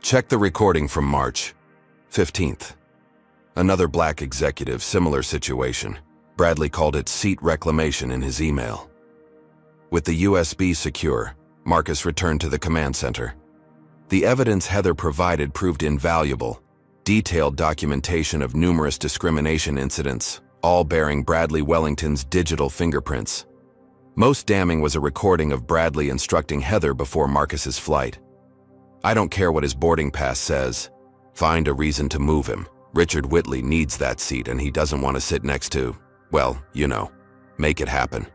"Check the recording from March 15th. Another black executive, similar situation. Bradley called it seat reclamation in his email." With the USB secure, Marcus returned to the command center. The evidence Heather provided proved invaluable. Detailed documentation of numerous discrimination incidents, all bearing Bradley Wellington's digital fingerprints. Most damning was a recording of Bradley instructing Heather before Marcus's flight. "I don't care what his boarding pass says. Find a reason to move him. Richard Whitley needs that seat and he doesn't want to sit next to, well, you know, make it happen."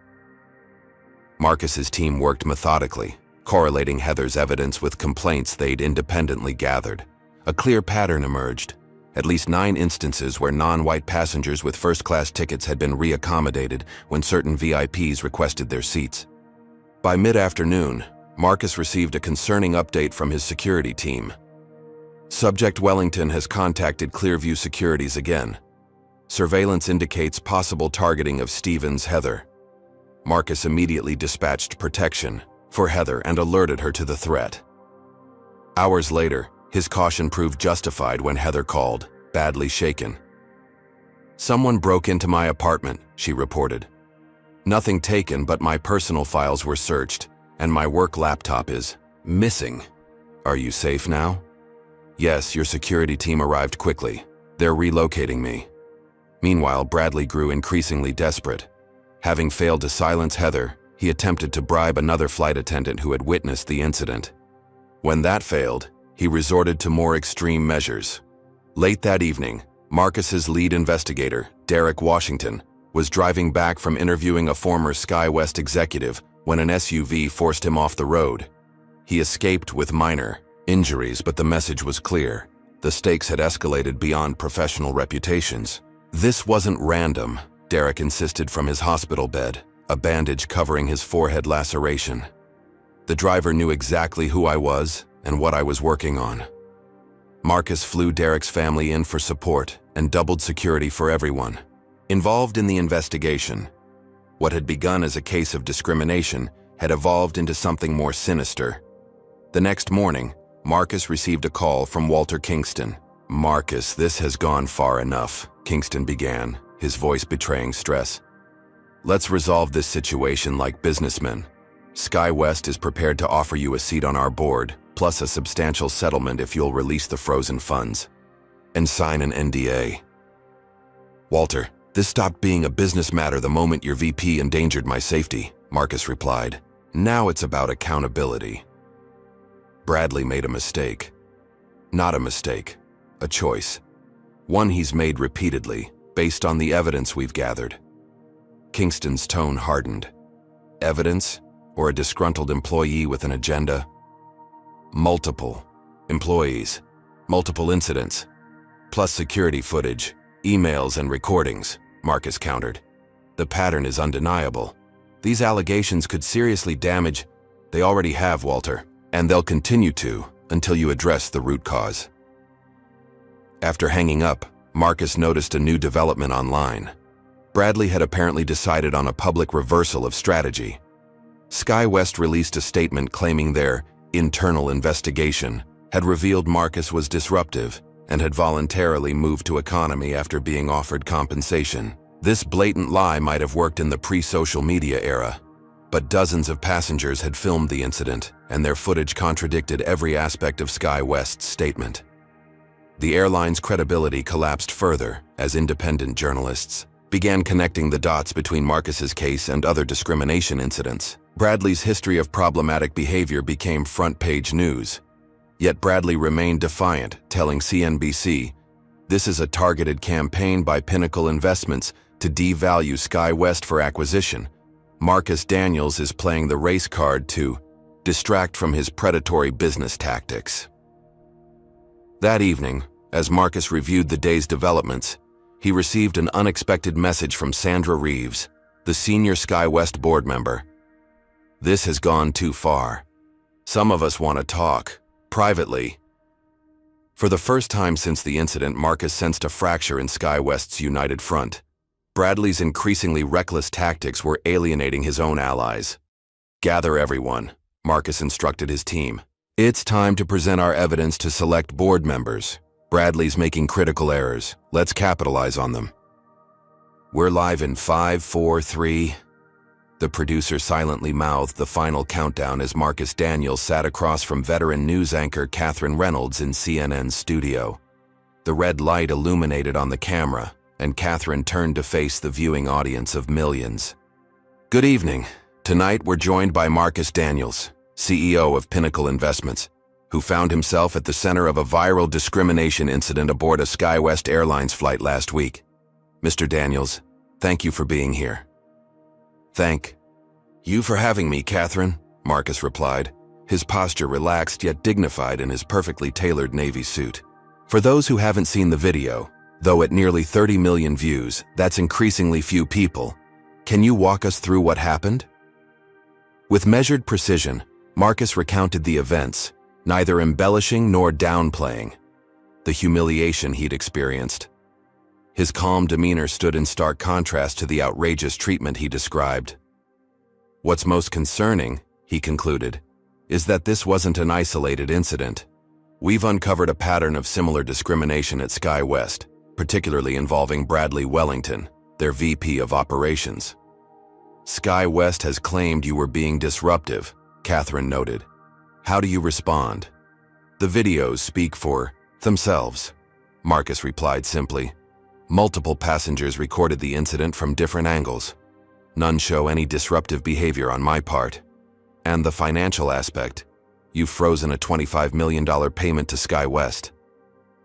Marcus's team worked methodically, correlating Heather's evidence with complaints they'd independently gathered. A clear pattern emerged. At least 9 instances where non-white passengers with first-class tickets had been reaccommodated when certain VIPs requested their seats. By mid-afternoon, Marcus received a concerning update from his security team. "Subject Wellington has contacted Clearview Securities again. Surveillance indicates possible targeting of Stevens Heather." Marcus immediately dispatched protection for Heather and alerted her to the threat. Hours later, his caution proved justified when Heather called, badly shaken. "Someone broke into my apartment," she reported. "Nothing taken, but my personal files were searched, and my work laptop is missing. Are you safe now?" "Yes, your security team arrived quickly. They're relocating me." Meanwhile, Bradley grew increasingly desperate. Having failed to silence Heather, he attempted to bribe another flight attendant who had witnessed the incident. When that failed, he resorted to more extreme measures. Late that evening, Marcus's lead investigator, Derek Washington, was driving back from interviewing a former SkyWest executive when an SUV forced him off the road. He escaped with minor injuries, but the message was clear. The stakes had escalated beyond professional reputations. "This wasn't random," Derek insisted from his hospital bed, a bandage covering his forehead laceration. "The driver knew exactly who I was and what I was working on." Marcus flew Derek's family in for support and doubled security for everyone involved in the investigation. What had begun as a case of discrimination had evolved into something more sinister. The next morning, Marcus received a call from Walter Kingston. "Marcus, this has gone far enough," Kingston began, his voice betraying stress. "Let's resolve this situation like businessmen. SkyWest is prepared to offer you a seat on our board, plus a substantial settlement if you'll release the frozen funds and sign an NDA." "Walter, this stopped being a business matter the moment your VP endangered my safety," Marcus replied. "Now it's about accountability." Bradley made a mistake. Not a mistake, a choice. One he's made repeatedly, based on the evidence we've gathered. Kingston's tone hardened. Evidence, or a disgruntled employee with an agenda? Multiple employees, multiple incidents, plus security footage, emails and recordings, Marcus countered. "The pattern is undeniable. These allegations could seriously damage—" "They already have, Walter, and they'll continue to until you address the root cause." After hanging up, Marcus noticed a new development online. Bradley had apparently decided on a public reversal of strategy. SkyWest released a statement claiming their internal investigation had revealed Marcus was disruptive and had voluntarily moved to economy after being offered compensation. This blatant lie might have worked in the pre-social media era, but dozens of passengers had filmed the incident, and their footage contradicted every aspect of SkyWest's statement. The airline's credibility collapsed further as independent journalists began connecting the dots between Marcus's case and other discrimination incidents. Bradley's history of problematic behavior became front-page news. Yet Bradley remained defiant, telling CNBC, "This is a targeted campaign by Pinnacle Investments to devalue SkyWest for acquisition. Marcus Daniels is playing the race card to distract from his predatory business tactics." That evening, as Marcus reviewed the day's developments, he received an unexpected message from Sandra Reeves, the senior SkyWest board member. "This has gone too far. Some of us want to talk, privately." For the first time since the incident, Marcus sensed a fracture in SkyWest's united front. Bradley's increasingly reckless tactics were alienating his own allies. "Gather everyone," Marcus instructed his team. "It's time to present our evidence to select board members. Bradley's making critical errors. Let's capitalize on them." "We're live in 5, 4, 3. The producer silently mouthed the final countdown as Marcus Daniels sat across from veteran news anchor Catherine Reynolds in CNN's studio. The red light illuminated on the camera, and Catherine turned to face the viewing audience of millions. "Good evening. Tonight we're joined by Marcus Daniels, CEO of Pinnacle Investments, who found himself at the center of a viral discrimination incident aboard a SkyWest Airlines flight last week. Mr. Daniels, thank you for being here." "Thank you for having me, Catherine," Marcus replied, his posture relaxed yet dignified in his perfectly tailored navy suit. For those who haven't seen the video, though at nearly 30 million views, that's increasingly few people, can you walk us through what happened? With measured precision, Marcus recounted the events, neither embellishing nor downplaying the humiliation he'd experienced. His calm demeanor stood in stark contrast to the outrageous treatment he described. "What's most concerning," he concluded, "is that this wasn't an isolated incident. We've uncovered a pattern of similar discrimination at SkyWest, particularly involving Bradley Wellington, their VP of Operations." "SkyWest has claimed you were being disruptive," Catherine noted. "How do you respond?" "The videos speak for themselves," Marcus replied simply. "Multiple passengers recorded the incident from different angles. None show any disruptive behavior on my part. And the financial aspect, you've frozen a $25 million payment to SkyWest.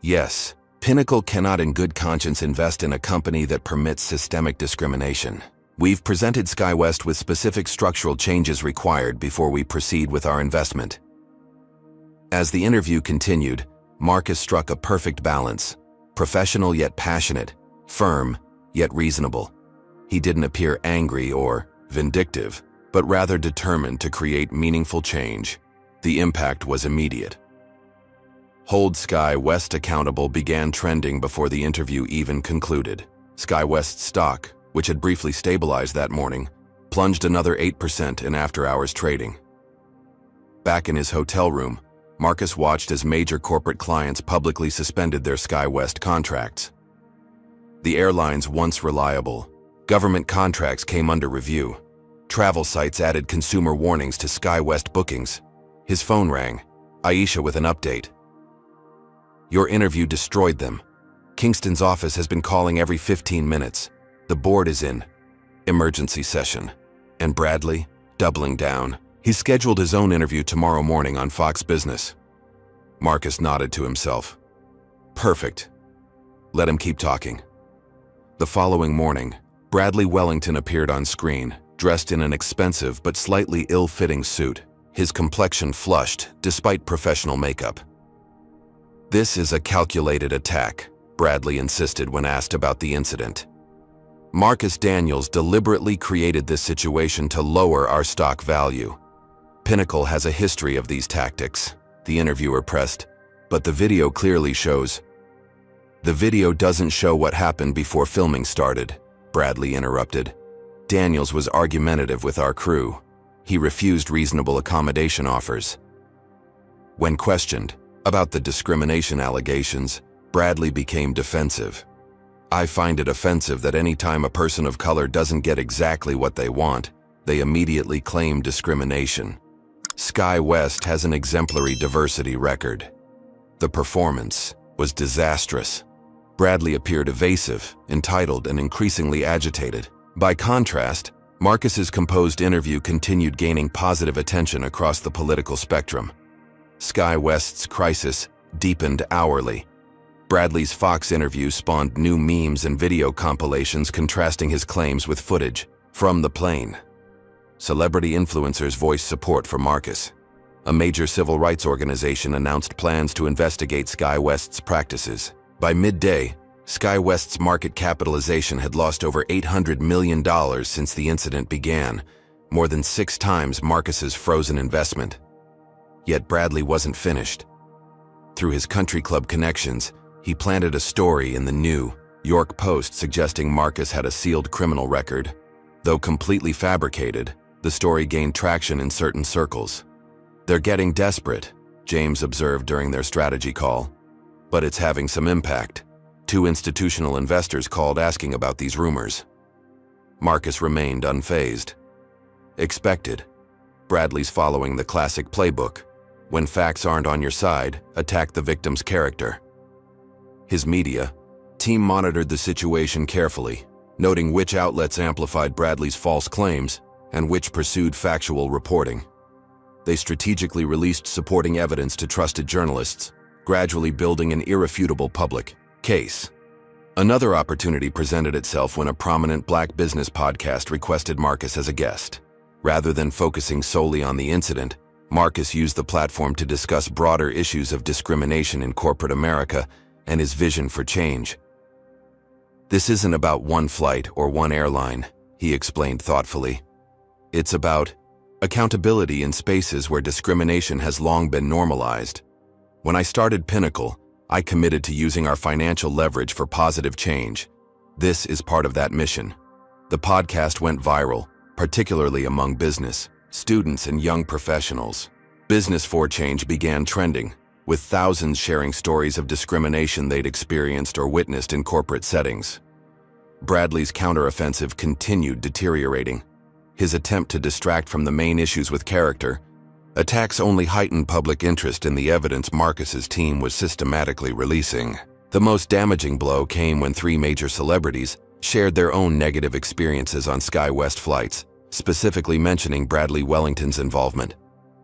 Yes, Pinnacle cannot in good conscience invest in a company that permits systemic discrimination. We've presented SkyWest with specific structural changes required before we proceed with our investment." As the interview continued, Marcus struck a perfect balance, professional yet passionate, firm yet reasonable. He didn't appear angry or vindictive, but rather determined to create meaningful change. The impact was immediate. "Hold SkyWest accountable" began trending before the interview even concluded. SkyWest's stock, which had briefly stabilized that morning, plunged another 8% in after-hours trading. Back in his hotel room, Marcus watched as major corporate clients publicly suspended their SkyWest contracts. The airline's once reliable government contracts came under review. Travel sites added consumer warnings to SkyWest bookings. His phone rang, Aisha with an update. "Your interview destroyed them. Kingston's office has been calling every 15 minutes. The board is in emergency session." And Bradley, doubling down, he scheduled his own interview tomorrow morning on Fox Business. Marcus nodded to himself. "Perfect. Let him keep talking." The following morning, Bradley Wellington appeared on screen, dressed in an expensive but slightly ill-fitting suit, his complexion flushed despite professional makeup. "This is a calculated attack," Bradley insisted when asked about the incident. "Marcus Daniels deliberately created this situation to lower our stock value. Pinnacle has a history of these tactics," the interviewer pressed, "but the video clearly shows." "The video doesn't show what happened before filming started," Bradley interrupted. "Daniels was argumentative with our crew. He refused reasonable accommodation offers." When questioned about the discrimination allegations, Bradley became defensive. I find it offensive that any time a person of color doesn't get exactly what they want, they immediately claim discrimination. Sky West has an exemplary diversity record. The performance was disastrous. Bradley appeared evasive, entitled, and increasingly agitated. By contrast, Marcus's composed interview continued gaining positive attention across the political spectrum. Sky West's crisis deepened hourly. Bradley's Fox interview spawned new memes and video compilations contrasting his claims with footage from the plane. Celebrity influencers voiced support for Marcus. A major civil rights organization announced plans to investigate Sky West's practices. By midday, Sky West's market capitalization had lost over $800 million since the incident began, more than 6 times Marcus's frozen investment. Yet Bradley wasn't finished. Through his country club connections, he planted a story in the New York Post suggesting Marcus had a sealed criminal record. Though completely fabricated, the story gained traction in certain circles. "They're getting desperate," James observed during their strategy call. "But it's having some impact." 2 institutional investors called asking about these rumors. Marcus remained unfazed. Expected. Bradley's following the classic playbook. When facts aren't on your side, attack the victim's character. His media team monitored the situation carefully, noting which outlets amplified Bradley's false claims and which pursued factual reporting. They strategically released supporting evidence to trusted journalists, gradually building an irrefutable public case. Another opportunity presented itself when a prominent black business podcast requested Marcus as a guest. Rather than focusing solely on the incident, Marcus used the platform to discuss broader issues of discrimination in corporate America and his vision for change. "This isn't about one flight or one airline," he explained thoughtfully. "It's about accountability in spaces where discrimination has long been normalized. When I started Pinnacle, I committed to using our financial leverage for positive change. This is part of that mission." The podcast went viral, particularly among business, students, and young professionals. Business for Change began trending, with thousands sharing stories of discrimination they'd experienced or witnessed in corporate settings. Bradley's counteroffensive continued deteriorating. His attempt to distract from the main issues with character attacks only heightened public interest in the evidence Marcus's team was systematically releasing. The most damaging blow came when 3 major celebrities shared their own negative experiences on Sky West flights, specifically mentioning Bradley Wellington's involvement.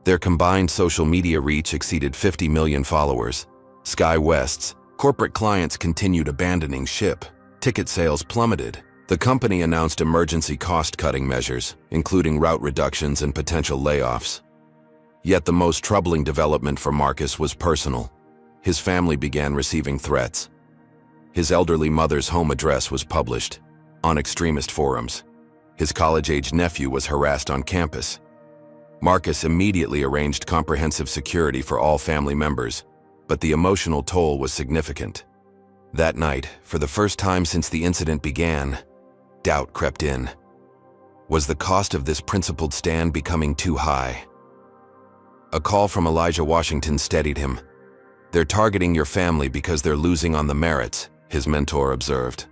Their combined social media reach exceeded 50 million followers. Sky West's corporate clients continued abandoning ship. Ticket sales plummeted. The company announced emergency cost-cutting measures, including route reductions and potential layoffs. Yet the most troubling development for Marcus was personal. His family began receiving threats. His elderly mother's home address was published on extremist forums. His college-age nephew was harassed on campus. Marcus immediately arranged comprehensive security for all family members, but the emotional toll was significant. That night, for the first time since the incident began, doubt crept in. Was the cost of this principled stand becoming too high? A call from Elijah Washington steadied him. "They're targeting your family because they're losing on the merits," his mentor observed.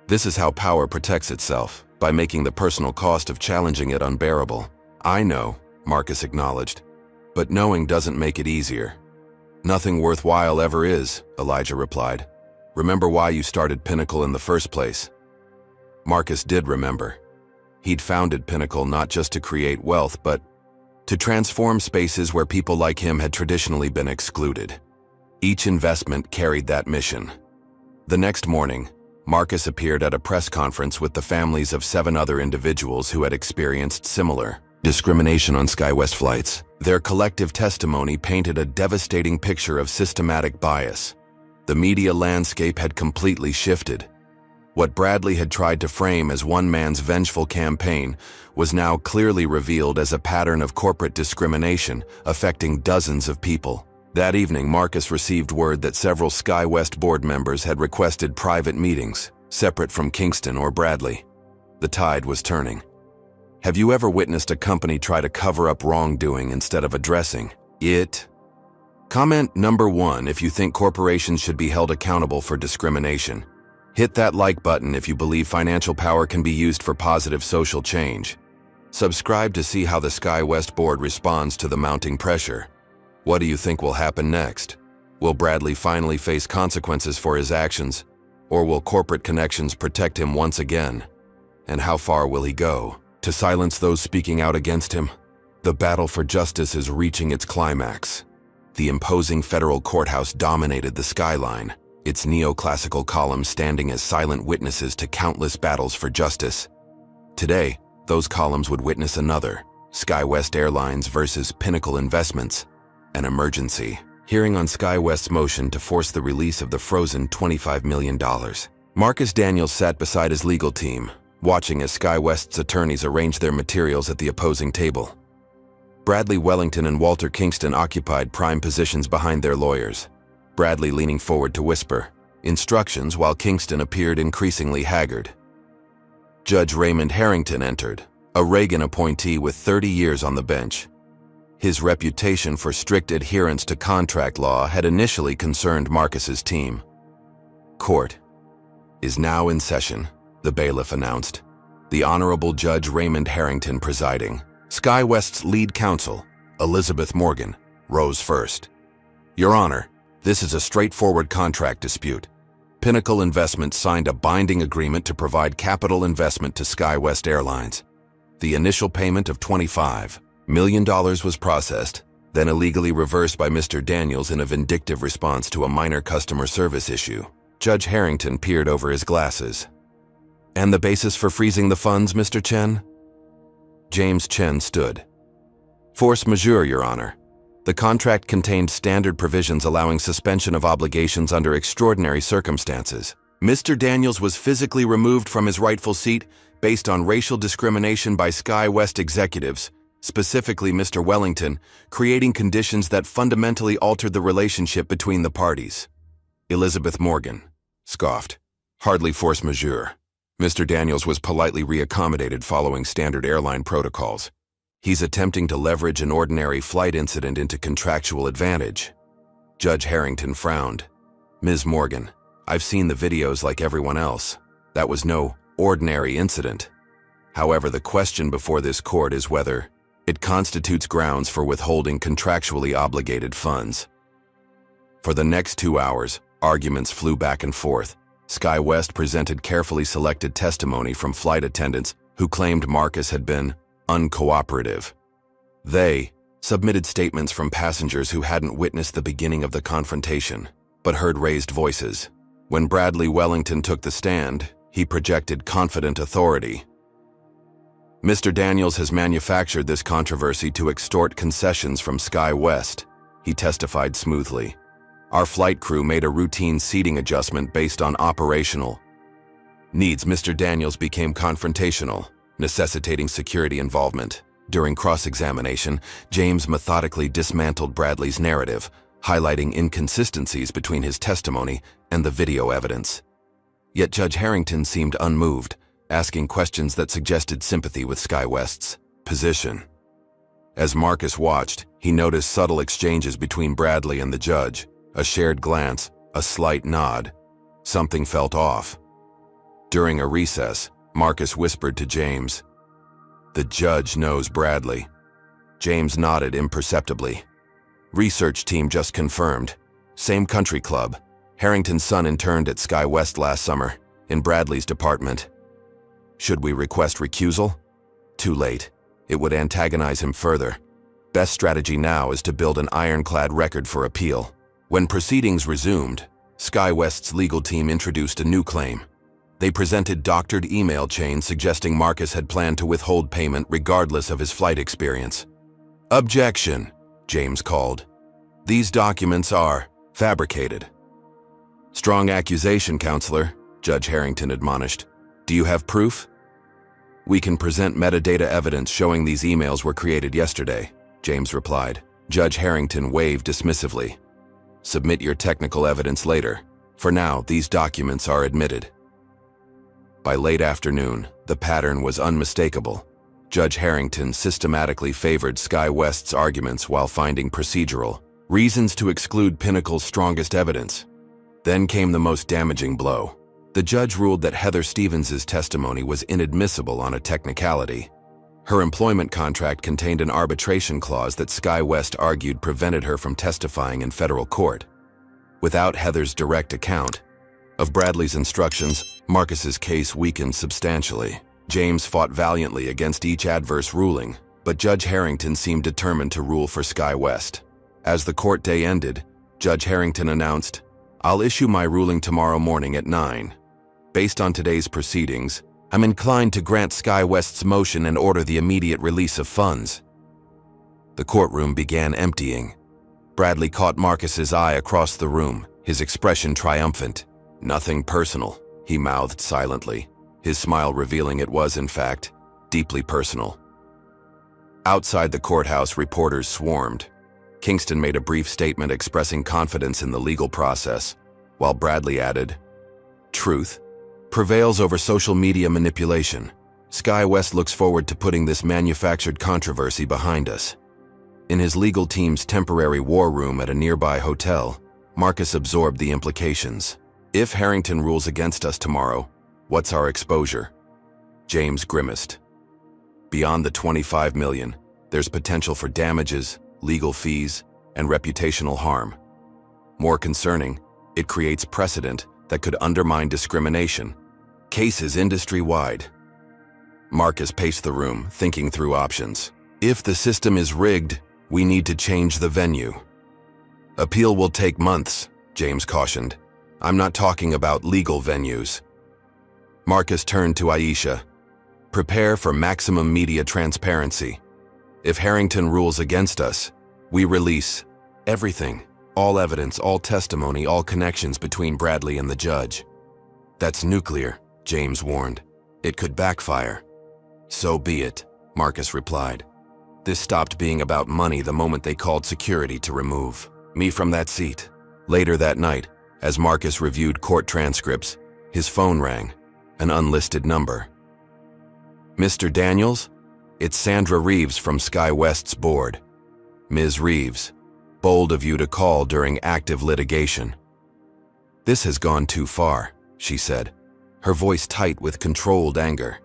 "This is how power protects itself, by making the personal cost of challenging it unbearable." "I know," Marcus acknowledged, "but knowing doesn't make it easier." "Nothing worthwhile ever is," Elijah replied. "Remember why you started Pinnacle in the first place?" Marcus did remember. He'd founded Pinnacle not just to create wealth, but to transform spaces where people like him had traditionally been excluded. Each investment carried that mission. The next morning, Marcus appeared at a press conference with the families of 7 other individuals who had experienced similar discrimination on SkyWest flights. Their collective testimony painted a devastating picture of systematic bias. The media landscape had completely shifted. What Bradley had tried to frame as one man's vengeful campaign was now clearly revealed as a pattern of corporate discrimination affecting dozens of people. That evening, Marcus received word that several SkyWest board members had requested private meetings, separate from Kingston or Bradley. The tide was turning. Have you ever witnessed a company try to cover up wrongdoing instead of addressing it? Comment number 1 if you think corporations should be held accountable for discrimination. Hit that like button if you believe financial power can be used for positive social change. Subscribe to see how the SkyWest board responds to the mounting pressure. What do you think will happen next? Will Bradley finally face consequences for his actions, or will corporate connections protect him once again? And how far will he go to silence those speaking out against him? The battle for justice is reaching its climax. The imposing federal courthouse dominated the skyline, its neoclassical columns standing as silent witnesses to countless battles for justice. Today, those columns would witness another, SkyWest Airlines versus Pinnacle Investments, an emergency hearing on SkyWest's motion to force the release of the frozen $25 million. Marcus Daniels sat beside his legal team, watching as SkyWest's attorneys arranged their materials at the opposing table. Bradley Wellington and Walter Kingston occupied prime positions behind their lawyers, Bradley leaning forward to whisper instructions while Kingston appeared increasingly haggard. Judge Raymond Harrington entered, a Reagan appointee with 30 years on the bench. His reputation for strict adherence to contract law had initially concerned Marcus's team. Court is now in session, the bailiff announced, the Honorable Judge Raymond Harrington presiding. SkyWest's lead counsel, Elizabeth Morgan, rose first. Your Honor, this is a straightforward contract dispute. Pinnacle Investments signed a binding agreement to provide capital investment to SkyWest Airlines. The initial payment of $25 million was processed, then illegally reversed by Mr. Daniels in a vindictive response to a minor customer service issue. Judge Harrington peered over his glasses. And the basis for freezing the funds, Mr. Chen? James Chen stood. Force majeure, Your Honor. The contract contained standard provisions allowing suspension of obligations under extraordinary circumstances. Mr. Daniels was physically removed from his rightful seat based on racial discrimination by SkyWest executives, specifically Mr. Wellington, creating conditions that fundamentally altered the relationship between the parties. Elizabeth Morgan scoffed. Hardly force majeure. Mr. Daniels was politely reaccommodated following standard airline protocols. He's attempting to leverage an ordinary flight incident into contractual advantage. Judge Harrington frowned. Ms. Morgan, I've seen the videos like everyone else. That was no ordinary incident. However, the question before this court is whether it constitutes grounds for withholding contractually obligated funds. For the next 2 hours, arguments flew back and forth. SkyWest presented carefully selected testimony from flight attendants who claimed Marcus had been uncooperative. They submitted statements from passengers who hadn't witnessed the beginning of the confrontation, but heard raised voices. When Bradley Wellington took the stand, he projected confident authority. Mr. Daniels has manufactured this controversy to extort concessions from SkyWest, he testified smoothly. Our flight crew made a routine seating adjustment based on operational needs. Mr. Daniels became confrontational, necessitating security involvement. During cross-examination, James methodically dismantled Bradley's narrative, highlighting inconsistencies between his testimony and the video evidence. Yet Judge Harrington seemed unmoved, asking questions that suggested sympathy with SkyWest's position. As Marcus watched, he noticed subtle exchanges between Bradley and the judge, a shared glance, a slight nod. Something felt off. During a recess, Marcus whispered to James, "The judge knows Bradley." James nodded imperceptibly. Research team just confirmed. Same country club. Harrington's son interned at SkyWest last summer, in Bradley's department. Should we request recusal? Too late. It would antagonize him further. Best strategy now is to build an ironclad record for appeal. When proceedings resumed, SkyWest's legal team introduced a new claim. They presented doctored email chains suggesting Marcus had planned to withhold payment regardless of his flight experience. Objection, James called. These documents are fabricated. Strong accusation, Counselor, Judge Harrington admonished. Do you have proof? We can present metadata evidence showing these emails were created yesterday, James replied. Judge Harrington waved dismissively. Submit your technical evidence later. For now, these documents are admitted. By late afternoon, the pattern was unmistakable. Judge Harrington systematically favored SkyWest's arguments while finding procedural reasons to exclude Pinnacle's strongest evidence. Then came the most damaging blow. The judge ruled that Heather Stevens' testimony was inadmissible on a technicality. Her employment contract contained an arbitration clause that Sky West argued prevented her from testifying in federal court. Without Heather's direct account of Bradley's instructions, Marcus's case weakened substantially. James fought valiantly against each adverse ruling, but Judge Harrington seemed determined to rule for Sky West. As the court day ended, Judge Harrington announced, "I'll issue my ruling tomorrow morning at 9. Based on today's proceedings, I'm inclined to grant Sky West's motion and order the immediate release of funds." The courtroom began emptying. Bradley caught Marcus's eye across the room, his expression triumphant. "Nothing personal," he mouthed silently, his smile revealing it was, in fact, deeply personal. Outside the courthouse, reporters swarmed. Kingston made a brief statement expressing confidence in the legal process, while Bradley added, "Truth prevails over social media manipulation. Sky West looks forward to putting this manufactured controversy behind us." In his legal team's temporary war room at a nearby hotel, Marcus absorbed the implications. "If Harrington rules against us tomorrow, what's our exposure?" James grimaced. "Beyond the $25 million, there's potential for damages, legal fees, and reputational harm. More concerning, it creates precedent that could undermine discrimination. Cases industry-wide." Marcus paced the room, thinking through options. "If the system is rigged, we need to change the venue." "Appeal will take months," James cautioned. "I'm not talking about legal venues." Marcus turned to Aisha. "Prepare for maximum media transparency. If Harrington rules against us, we release everything, all evidence, all testimony, all connections between Bradley and the judge." "That's nuclear," James warned. "It could backfire." "So be it," Marcus replied. "This stopped being about money the moment they called security to remove me from that seat." Later that night, as Marcus reviewed court transcripts, his phone rang, an unlisted number. "Mr. Daniels? It's Sandra Reeves from Sky West's board." "Ms. Reeves, bold of you to call during active litigation." "This has gone too far," she said, her voice tight with controlled anger.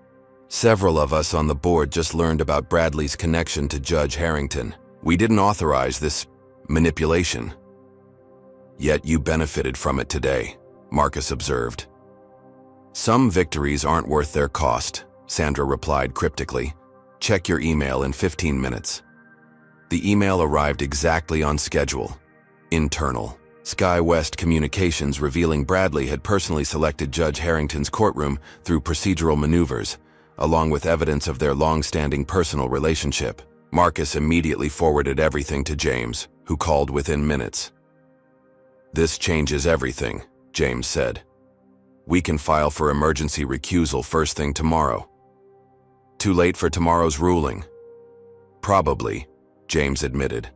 "Several of us on the board just learned about Bradley's connection to Judge Harrington. We didn't authorize this manipulation." "Yet you benefited from it today," Marcus observed. "Some victories aren't worth their cost," Sandra replied cryptically. "Check your email in 15 minutes. The email arrived exactly on schedule. Internal. Sky West communications revealing Bradley had personally selected Judge Harrington's courtroom through procedural maneuvers, along with evidence of their long-standing personal relationship. Marcus immediately forwarded everything to James, who called within minutes. "This changes everything," James said. "We can file for emergency recusal first thing tomorrow." "Too late for tomorrow's ruling?" "Probably," James admitted,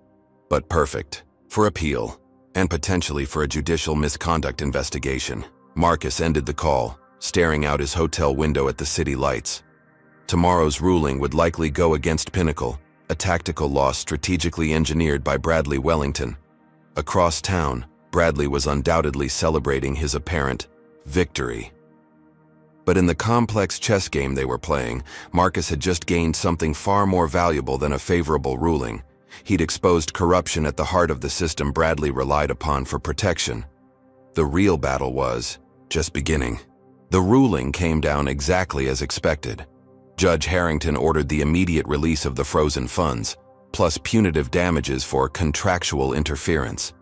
"but perfect for appeal and potentially for a judicial misconduct investigation." Marcus ended the call, staring out his hotel window at the city lights. Tomorrow's ruling would likely go against Pinnacle, a tactical loss strategically engineered by Bradley Wellington. Across town, Bradley was undoubtedly celebrating his apparent victory. But in the complex chess game they were playing, Marcus had just gained something far more valuable than a favorable ruling. He'd exposed corruption at the heart of the system Bradley relied upon for protection. The real battle was just beginning. The ruling came down exactly as expected. Judge Harrington ordered the immediate release of the frozen funds, plus punitive damages for contractual interference.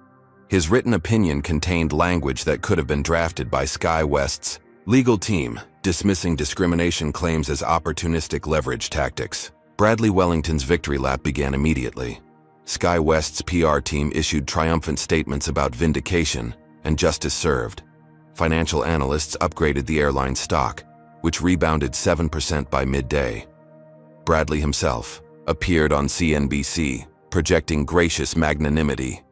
His written opinion contained language that could have been drafted by Sky West's legal team, dismissing discrimination claims as opportunistic leverage tactics. Bradley Wellington's victory lap began immediately. Sky West's PR team issued triumphant statements about vindication and justice served. Financial analysts upgraded the airline stock, which rebounded 7% by midday. Bradley himself appeared on CNBC, projecting gracious magnanimity.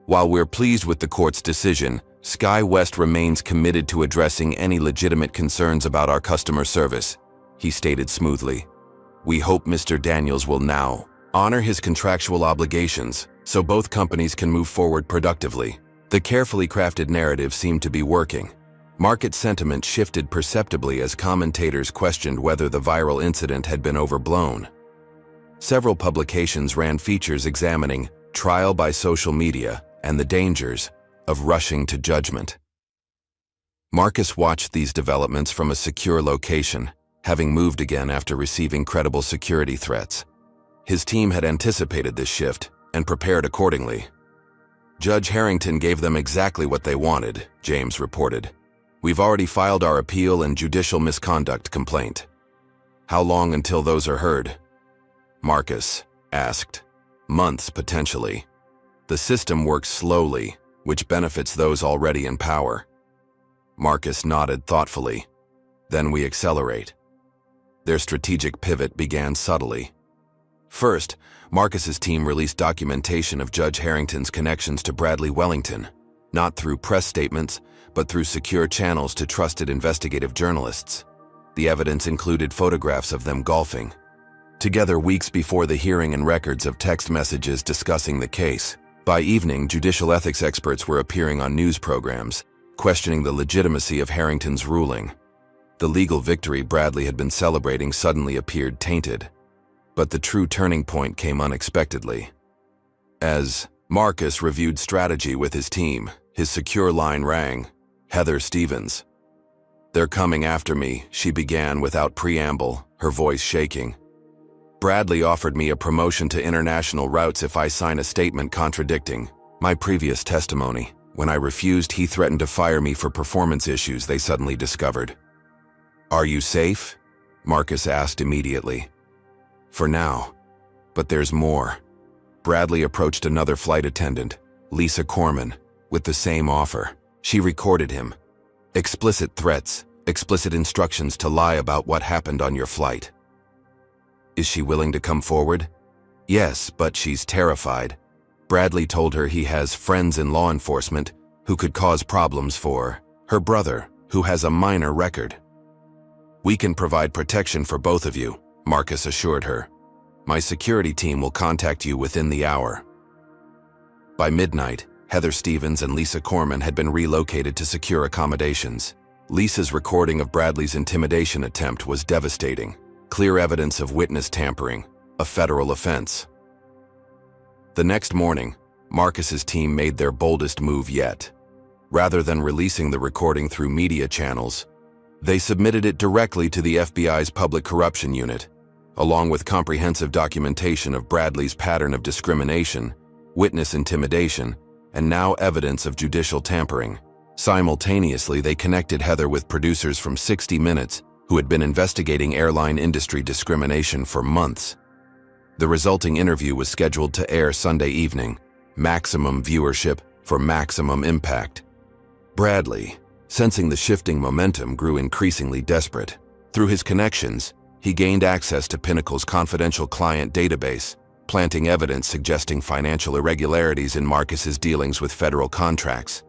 "While we're pleased with the court's decision, Sky West remains committed to addressing any legitimate concerns about our customer service," he stated smoothly. "We hope Mr. Daniels will now honor his contractual obligations so both companies can move forward productively." The carefully crafted narrative seemed to be working. Market sentiment shifted perceptibly as commentators questioned whether the viral incident had been overblown. Several publications ran features examining trial by social media and the dangers of rushing to judgment. Marcus watched these developments from a secure location, having moved again after receiving credible security threats. His team had anticipated this shift and prepared accordingly. Judge Harrington gave them exactly what they wanted, James reported. We've already filed our appeal and judicial misconduct complaint. How long until those are heard? Marcus asked. Months, potentially. The system works slowly, which benefits those already in power. Marcus nodded thoughtfully. Then we accelerate. Their strategic pivot began subtly. First, Marcus's team released documentation of Judge Harrington's connections to Bradley Wellington, not through press statements, but through secure channels to trusted investigative journalists. The evidence included photographs of them golfing together weeks before the hearing and records of text messages discussing the case. By evening, judicial ethics experts were appearing on news programs, questioning the legitimacy of Harrington's ruling. The legal victory Bradley had been celebrating suddenly appeared tainted. But the true turning point came unexpectedly. As Marcus reviewed strategy with his team, his secure line rang. Heather Stevens. "They're coming after me," she began without preamble, her voice shaking. "Bradley offered me a promotion to international routes if I sign a statement contradicting my previous testimony. When I refused, he threatened to fire me for performance issues they suddenly discovered." "Are you safe?" Marcus asked immediately. "For now. But there's more." Bradley approached another flight attendant, Lisa Corman, with the same offer. She recorded him. Explicit threats, explicit instructions to lie about what happened on your flight. "Is she willing to come forward?" "Yes, but she's terrified." Bradley told her he has friends in law enforcement who could cause problems for her brother, who has a minor record. "We can provide protection for both of you," Marcus assured her. "My security team will contact you within the hour." By midnight, Heather Stevens and Lisa Corman had been relocated to secure accommodations. Lisa's recording of Bradley's intimidation attempt was devastating. Clear evidence of witness tampering, a federal offense. The next morning, Marcus's team made their boldest move yet. Rather than releasing the recording through media channels, they submitted it directly to the FBI's Public Corruption Unit, along with comprehensive documentation of Bradley's pattern of discrimination, witness intimidation, and now evidence of judicial tampering. Simultaneously, they connected Heather with producers from 60 Minutes who had been investigating airline industry discrimination for months. The resulting interview was scheduled to air Sunday evening. Maximum viewership for maximum impact. Bradley, sensing the shifting momentum, grew increasingly desperate. Through his connections, he gained access to Pinnacle's confidential client database, planting evidence suggesting financial irregularities in Marcus's dealings with federal contracts.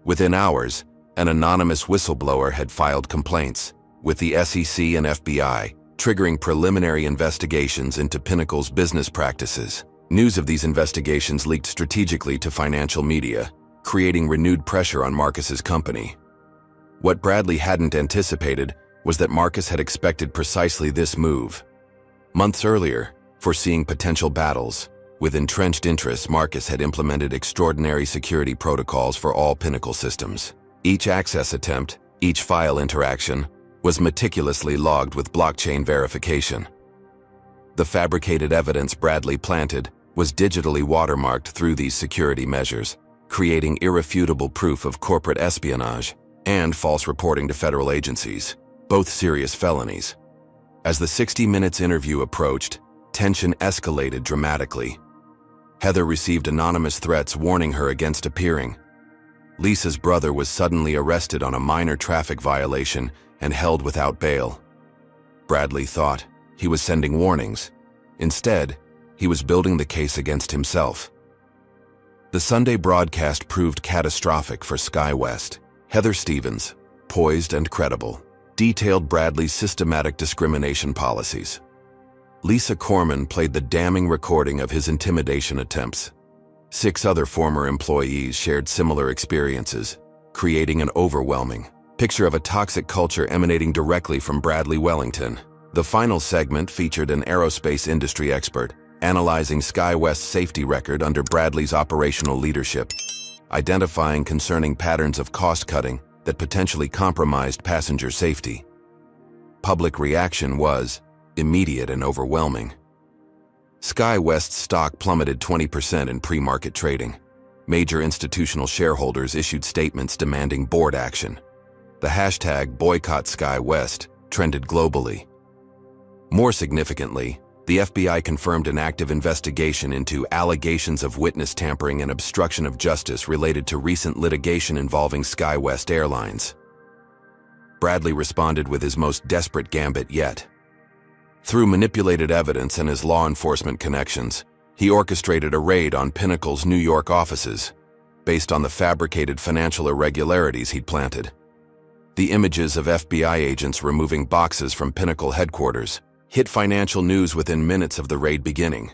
Within hours, an anonymous whistleblower had filed complaints with the SEC and FBI, triggering preliminary investigations into Pinnacle's business practices. News of these investigations leaked strategically to financial media, creating renewed pressure on Marcus's company. What Bradley hadn't anticipated was that Marcus had expected precisely this move. Months earlier, foreseeing potential battles with entrenched interests, Marcus had implemented extraordinary security protocols for all Pinnacle systems. Each access attempt, each file interaction, was meticulously logged with blockchain verification. The fabricated evidence Bradley planted was digitally watermarked through these security measures, creating irrefutable proof of corporate espionage and false reporting to federal agencies, both serious felonies. As the 60 Minutes interview approached, tension escalated dramatically. Heather received anonymous threats warning her against appearing. Lisa's brother was suddenly arrested on a minor traffic violation and held without bail. Bradley thought he was sending warnings. Instead, he was building the case against himself. The Sunday broadcast proved catastrophic for SkyWest. Heather Stevens, poised and credible, detailed Bradley's systematic discrimination policies. Lisa Corman played the damning recording of his intimidation attempts. 6 other former employees shared similar experiences, creating an overwhelming, Picture of a toxic culture emanating directly from Bradley Wellington. The final segment featured an aerospace industry expert analyzing SkyWest's safety record under Bradley's operational leadership, identifying concerning patterns of cost-cutting that potentially compromised passenger safety. Public reaction was immediate and overwhelming. SkyWest's stock plummeted 20% in pre-market trading. Major institutional shareholders issued statements demanding board action. The hashtag Boycott SkyWest trended globally. More significantly, the FBI confirmed an active investigation into allegations of witness tampering and obstruction of justice related to recent litigation involving SkyWest Airlines. Bradley responded with his most desperate gambit yet. Through manipulated evidence and his law enforcement connections, he orchestrated a raid on Pinnacle's New York offices, based on the fabricated financial irregularities he'd planted. The images of FBI agents removing boxes from Pinnacle headquarters hit financial news within minutes of the raid beginning.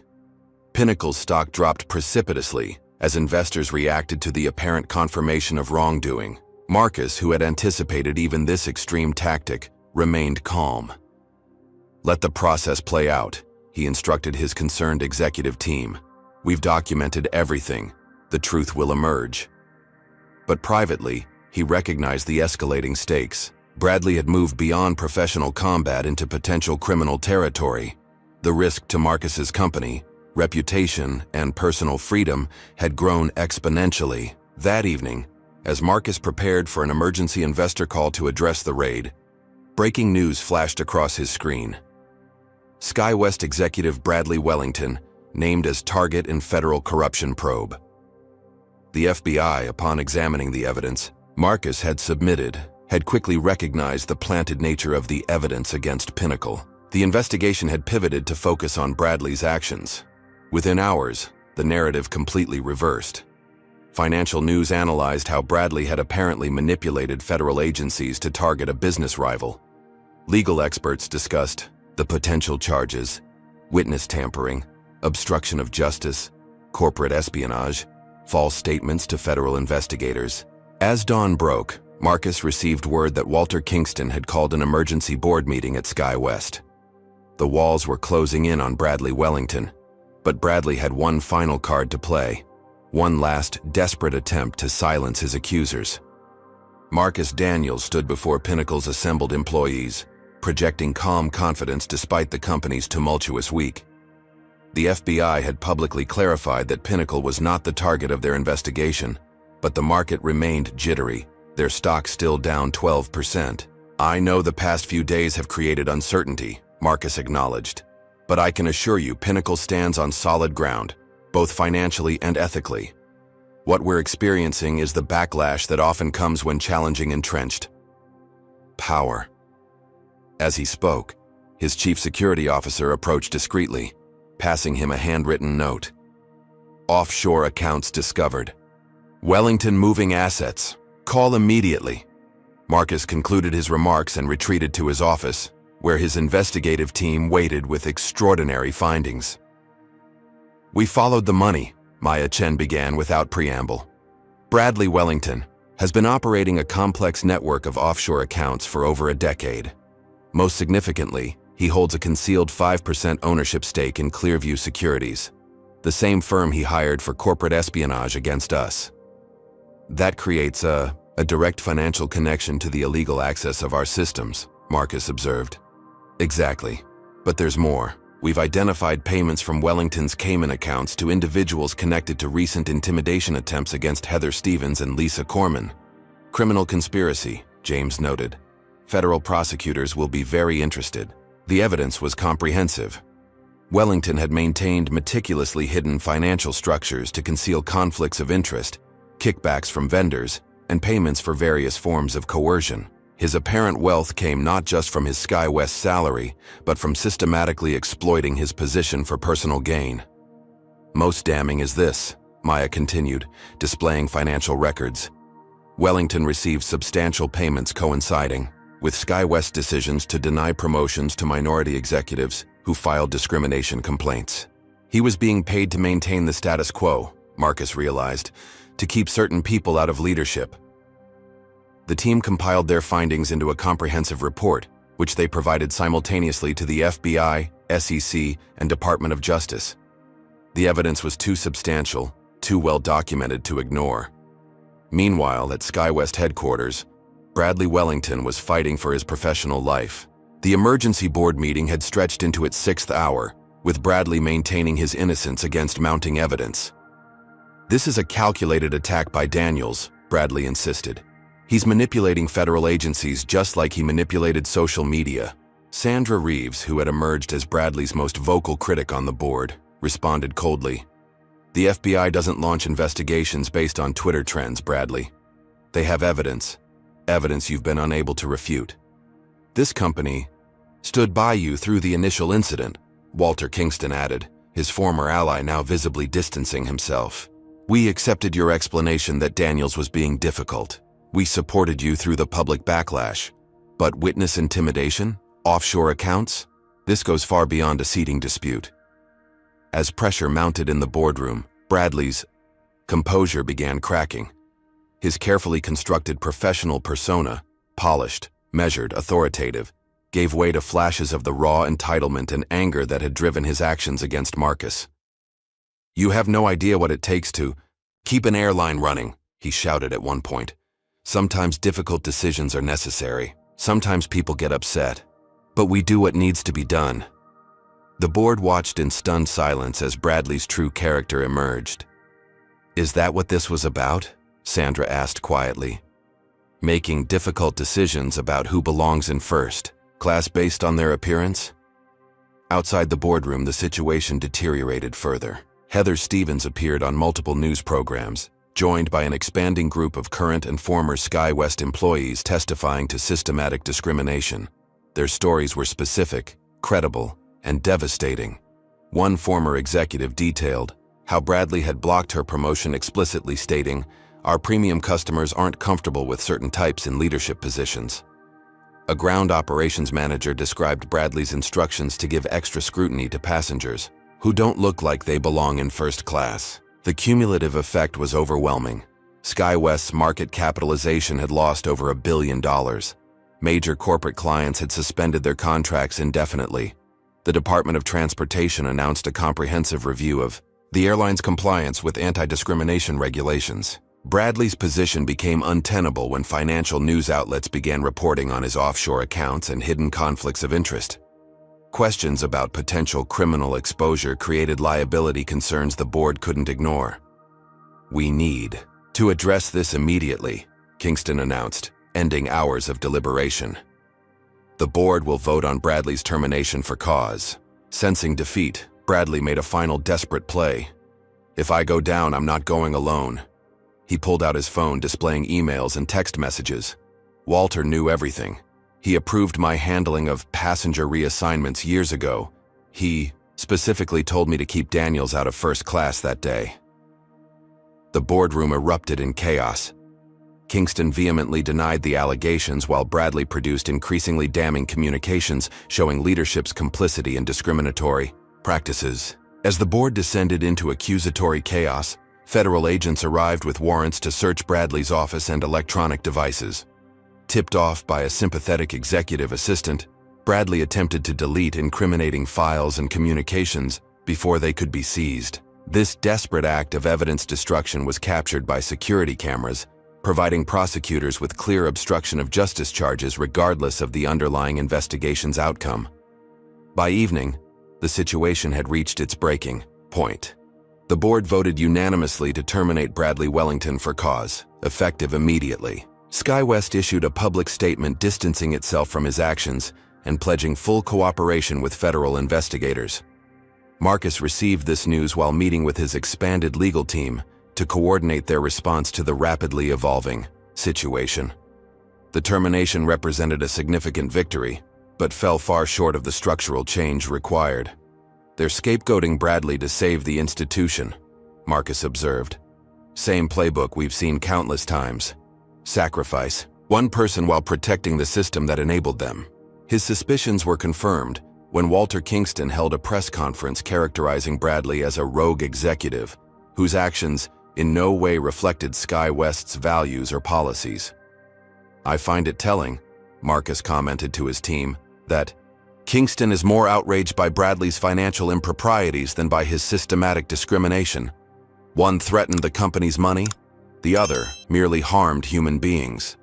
Pinnacle's stock dropped precipitously as investors reacted to the apparent confirmation of wrongdoing. Marcus, who had anticipated even this extreme tactic, remained calm. "Let the process play out," he instructed his concerned executive team. "We've documented everything. The truth will emerge." But privately, he recognized the escalating stakes. Bradley had moved beyond professional combat into potential criminal territory. The risk to Marcus's company, reputation, and personal freedom had grown exponentially. That evening, as Marcus prepared for an emergency investor call to address the raid, breaking news flashed across his screen. SkyWest executive Bradley Wellington named as target in federal corruption probe. The FBI, upon examining the evidence Marcus had submitted, had quickly recognized the planted nature of the evidence against Pinnacle. The investigation had pivoted to focus on Bradley's actions. Within hours, the narrative completely reversed. Financial News analyzed how Bradley had apparently manipulated federal agencies to target a business rival. Legal experts discussed the potential charges: witness tampering, obstruction of justice, corporate espionage, false statements to federal investigators. As dawn broke, Marcus received word that Walter Kingston had called an emergency board meeting at SkyWest. The walls were closing in on Bradley Wellington, but Bradley had one final card to play, one last desperate attempt to silence his accusers. Marcus Daniels stood before Pinnacle's assembled employees, projecting calm confidence despite the company's tumultuous week. The FBI had publicly clarified that Pinnacle was not the target of their investigation, but the market remained jittery, their stock still down 12%. "I know the past few days have created uncertainty," Marcus acknowledged, "but I can assure you Pinnacle stands on solid ground, both financially and ethically. What we're experiencing is the backlash that often comes when challenging entrenched power." As he spoke, his chief security officer approached discreetly, passing him a handwritten note. "Offshore accounts discovered. Wellington moving assets. Call immediately." Marcus concluded his remarks and retreated to his office, where his investigative team waited with extraordinary findings. "We followed the money," Maya Chen began without preamble. "Bradley Wellington has been operating a complex network of offshore accounts for over a decade. Most significantly, he holds a concealed 5% ownership stake in Clearview Securities, the same firm he hired for corporate espionage against us. That creates a direct financial connection to the illegal access of our systems," Marcus observed. "Exactly. But there's more. We've identified payments from Wellington's Cayman accounts to individuals connected to recent intimidation attempts against Heather Stevens and Lisa Corman. Criminal conspiracy," James noted. "Federal prosecutors will be very interested." The evidence was comprehensive. Wellington had maintained meticulously hidden financial structures to conceal conflicts of interest, kickbacks from vendors, and payments for various forms of coercion. His apparent wealth came not just from his SkyWest salary, but from systematically exploiting his position for personal gain. "Most damning is this," Maya continued, displaying financial records. "Wellington received substantial payments coinciding with SkyWest decisions to deny promotions to minority executives who filed discrimination complaints. He was being paid to maintain the status quo," Marcus realized, "to keep certain people out of leadership." The team compiled their findings into a comprehensive report, which they provided simultaneously to the FBI, SEC, and Department of Justice. The evidence was too substantial, too well documented to ignore. Meanwhile, at SkyWest headquarters, Bradley Wellington was fighting for his professional life. The emergency board meeting had stretched into its 6th hour, with Bradley maintaining his innocence against mounting evidence. "This is a calculated attack by Daniels," Bradley insisted. "He's manipulating federal agencies just like he manipulated social media." Sandra Reeves, who had emerged as Bradley's most vocal critic on the board, responded coldly. "The FBI doesn't launch investigations based on Twitter trends, Bradley. They have evidence you've been unable to refute. This company stood by you through the initial incident," Walter Kingston added, his former ally now visibly distancing himself. "We accepted your explanation that Daniels was being difficult. We supported you through the public backlash. But witness intimidation? Offshore accounts? This goes far beyond a seating dispute." As pressure mounted in the boardroom, Bradley's composure began cracking. His carefully constructed professional persona, polished, measured, authoritative, gave way to flashes of the raw entitlement and anger that had driven his actions against Marcus. "You have no idea what it takes to keep an airline running," he shouted at one point. "Sometimes difficult decisions are necessary. Sometimes people get upset. But we do what needs to be done." The board watched in stunned silence as Bradley's true character emerged. "Is that what this was about?" Sandra asked quietly. "Making difficult decisions about who belongs in first class based on their appearance?" Outside the boardroom, the situation deteriorated further. Heather Stevens appeared on multiple news programs, joined by an expanding group of current and former SkyWest employees testifying to systematic discrimination. Their stories were specific, credible, and devastating. One former executive detailed how Bradley had blocked her promotion, explicitly stating, "Our premium customers aren't comfortable with certain types in leadership positions." A ground operations manager described Bradley's instructions to give extra scrutiny to passengers who don't look like they belong in first class. The cumulative effect was overwhelming. SkyWest's market capitalization had lost over $1 billion. Major corporate clients had suspended their contracts indefinitely. The Department of Transportation announced a comprehensive review of the airline's compliance with anti-discrimination regulations. Bradley's position became untenable when financial news outlets began reporting on his offshore accounts and hidden conflicts of interest. Questions about potential criminal exposure created liability concerns the board couldn't ignore. "We need to address this immediately," Kingston announced, ending hours of deliberation. "The board will vote on Bradley's termination for cause." Sensing defeat, Bradley made a final desperate play. "If I go down, I'm not going alone." He pulled out his phone, displaying emails and text messages. "Walter knew everything. He approved my handling of passenger reassignments years ago. He specifically told me to keep Daniels out of first class that day." The boardroom erupted in chaos. Kingston vehemently denied the allegations while Bradley produced increasingly damning communications showing leadership's complicity in discriminatory practices. As the board descended into accusatory chaos, federal agents arrived with warrants to search Bradley's office and electronic devices. Tipped off by a sympathetic executive assistant, Bradley attempted to delete incriminating files and communications before they could be seized. This desperate act of evidence destruction was captured by security cameras, providing prosecutors with clear obstruction of justice charges regardless of the underlying investigation's outcome. By evening, the situation had reached its breaking point. The board voted unanimously to terminate Bradley Wellington for cause, effective immediately. SkyWest issued a public statement distancing itself from his actions and pledging full cooperation with federal investigators. Marcus received this news while meeting with his expanded legal team to coordinate their response to the rapidly evolving situation. The termination represented a significant victory, but fell far short of the structural change required. "They're scapegoating Bradley to save the institution," Marcus observed. "Same playbook we've seen countless times. Sacrifice one person while protecting the system that enabled them." His suspicions were confirmed when Walter Kingston held a press conference characterizing Bradley as a rogue executive whose actions in no way reflected SkyWest's values or policies. "I find it telling," Marcus commented to his team, "that Kingston is more outraged by Bradley's financial improprieties than by his systematic discrimination. One threatened the company's money, the other merely harmed human beings."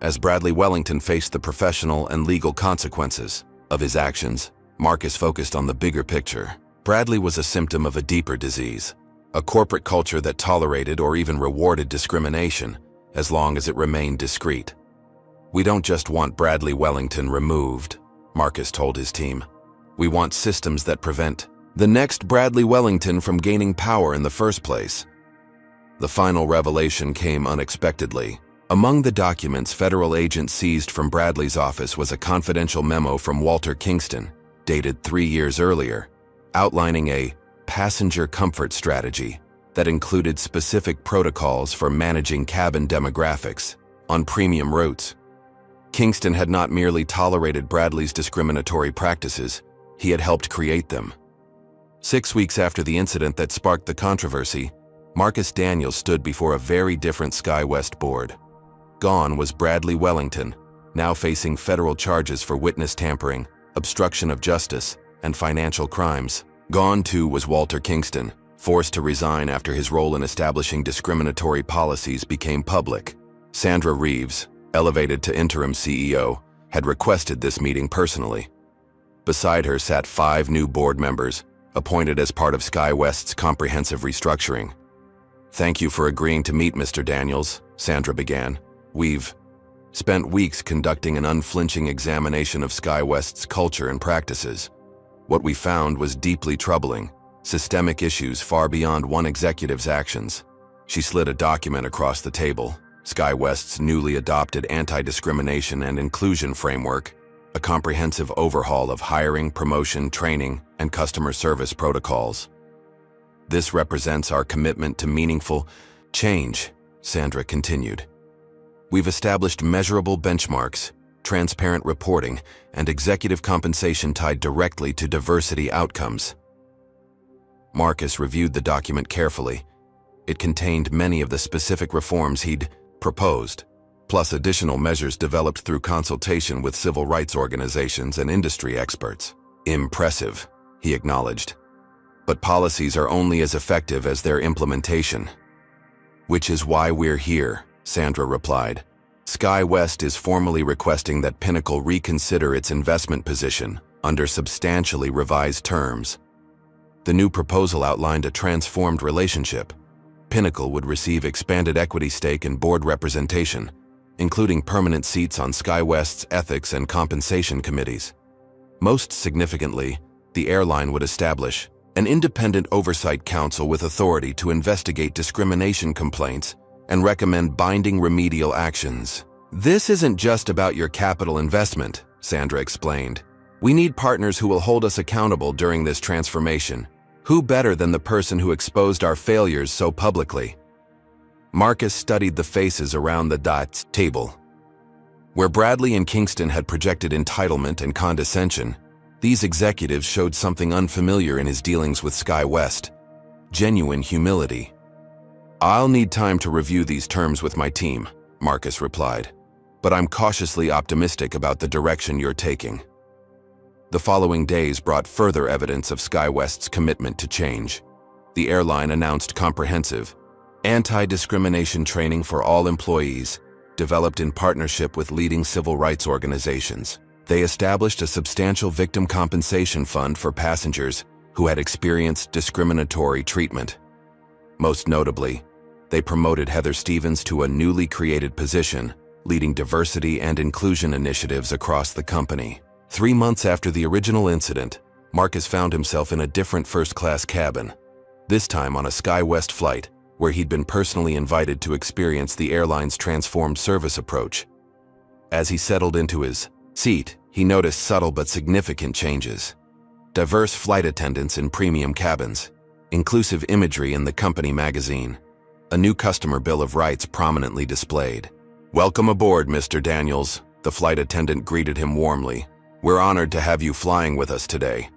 As Bradley Wellington faced the professional and legal consequences of his actions, Marcus focused on the bigger picture. Bradley was a symptom of a deeper disease, a corporate culture that tolerated or even rewarded discrimination as long as it remained discreet. "We don't just want Bradley Wellington removed," Marcus told his team. "We want systems that prevent the next Bradley Wellington from gaining power in the first place." The final revelation came unexpectedly. Among the documents federal agents seized from Bradley's office was a confidential memo from Walter Kingston, dated 3 years earlier, outlining a passenger comfort strategy that included specific protocols for managing cabin demographics on premium routes. Kingston had not merely tolerated Bradley's discriminatory practices, he had helped create them. 6 weeks after the incident that sparked the controversy, Marcus Daniels stood before a very different SkyWest board. Gone was Bradley Wellington, now facing federal charges for witness tampering, obstruction of justice, and financial crimes. Gone too was Walter Kingston, forced to resign after his role in establishing discriminatory policies became public. Sandra Reeves, elevated to interim CEO, had requested this meeting personally. Beside her sat 5 new board members, appointed as part of SkyWest's comprehensive restructuring. "Thank you for agreeing to meet, Mr. Daniels," Sandra began. "We've spent weeks conducting an unflinching examination of SkyWest's culture and practices. What we found was deeply troubling, systemic issues far beyond one executive's actions." She slid a document across the table, SkyWest's newly adopted anti-discrimination and inclusion framework, a comprehensive overhaul of hiring, promotion, training, and customer service protocols. "This represents our commitment to meaningful change," Sandra continued. "We've established measurable benchmarks, transparent reporting, and executive compensation tied directly to diversity outcomes." Marcus reviewed the document carefully. It contained many of the specific reforms he'd proposed, plus additional measures developed through consultation with civil rights organizations and industry experts. "Impressive," he acknowledged. "But policies are only as effective as their implementation." "Which is why we're here," Sandra replied. "SkyWest is formally requesting that Pinnacle reconsider its investment position under substantially revised terms." The new proposal outlined a transformed relationship. Pinnacle would receive expanded equity stake and board representation, including permanent seats on SkyWest's ethics and compensation committees. Most significantly, the airline would establish an independent oversight council with authority to investigate discrimination complaints and recommend binding remedial actions. "This isn't just about your capital investment," Sandra explained. "We need partners who will hold us accountable during this transformation. Who better than the person who exposed our failures so publicly?" Marcus studied the faces around the dots table. Where Bradley and Kingston had projected entitlement and condescension, these executives showed something unfamiliar in his dealings with SkyWest: genuine humility. "I'll need time to review these terms with my team," Marcus replied, "but I'm cautiously optimistic about the direction you're taking." The following days brought further evidence of SkyWest's commitment to change. The airline announced comprehensive anti-discrimination training for all employees, developed in partnership with leading civil rights organizations. They established a substantial victim compensation fund for passengers who had experienced discriminatory treatment. Most notably, they promoted Heather Stevens to a newly created position, leading diversity and inclusion initiatives across the company. 3 months after the original incident, Marcus found himself in a different first-class cabin, this time on a SkyWest flight, where he'd been personally invited to experience the airline's transformed service approach. As he settled into his seat, he noticed subtle but significant changes. Diverse flight attendants in premium cabins, inclusive imagery in the company magazine, a new customer bill of rights prominently displayed. "Welcome aboard, Mr. Daniels," the flight attendant greeted him warmly. "We're honored to have you flying with us today."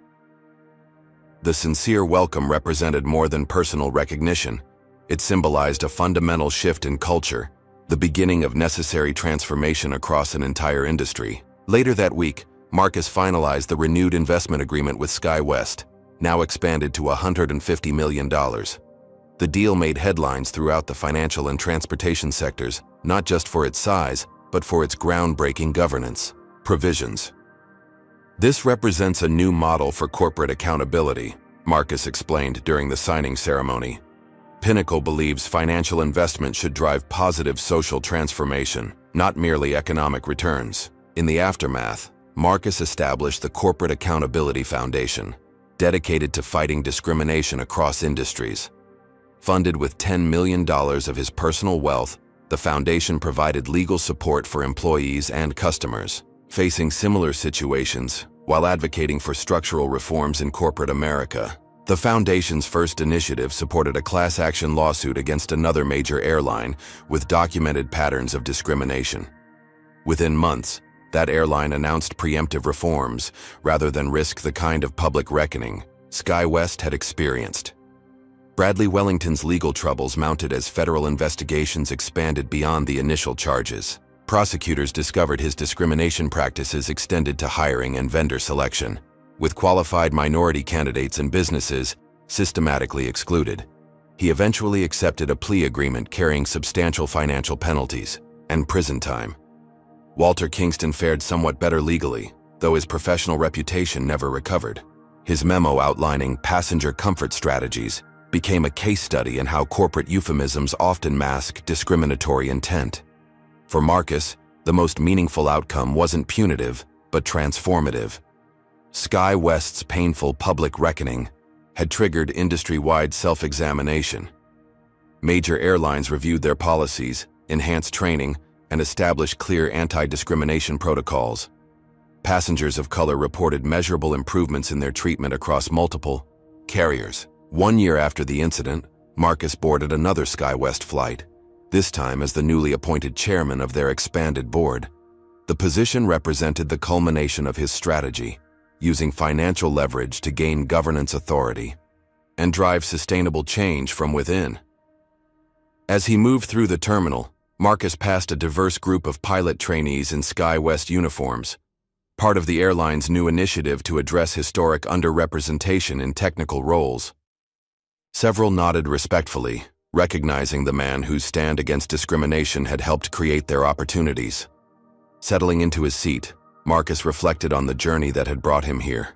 The sincere welcome represented more than personal recognition. It symbolized a fundamental shift in culture, the beginning of necessary transformation across an entire industry. Later that week, Marcus finalized the renewed investment agreement with SkyWest, now expanded to $150 million. The deal made headlines throughout the financial and transportation sectors, not just for its size, but for its groundbreaking governance provisions. This represents a new model for corporate accountability, Marcus explained during the signing ceremony. Pinnacle believes financial investment should drive positive social transformation, not merely economic returns. In the aftermath, Marcus established the Corporate Accountability Foundation, dedicated to fighting discrimination across industries. Funded with $10 million of his personal wealth, the foundation provided legal support for employees and customers facing similar situations while advocating for structural reforms in corporate America. The foundation's first initiative supported a class action lawsuit against another major airline with documented patterns of discrimination. Within months, that airline announced preemptive reforms rather than risk the kind of public reckoning SkyWest had experienced. Bradley Wellington's legal troubles mounted as federal investigations expanded beyond the initial charges. Prosecutors discovered his discrimination practices extended to hiring and vendor selection, with qualified minority candidates and businesses systematically excluded. He eventually accepted a plea agreement carrying substantial financial penalties and prison time. Walter Kingston fared somewhat better legally, though his professional reputation never recovered. His memo outlining passenger comfort strategies became a case study in how corporate euphemisms often mask discriminatory intent. For Marcus, the most meaningful outcome wasn't punitive, but transformative. SkyWest's painful public reckoning had triggered industry-wide self-examination. Major airlines reviewed their policies, enhanced training, and established clear anti-discrimination protocols. Passengers of color reported measurable improvements in their treatment across multiple carriers. 1 year after the incident, Marcus boarded another SkyWest flight, this time as the newly appointed chairman of their expanded board. The position represented the culmination of his strategy, using financial leverage to gain governance authority and drive sustainable change from within. As he moved through the terminal, Marcus passed a diverse group of pilot trainees in SkyWest uniforms, part of the airline's new initiative to address historic underrepresentation in technical roles. Several nodded respectfully, recognizing the man whose stand against discrimination had helped create their opportunities. Settling into his seat, Marcus reflected on the journey that had brought him here.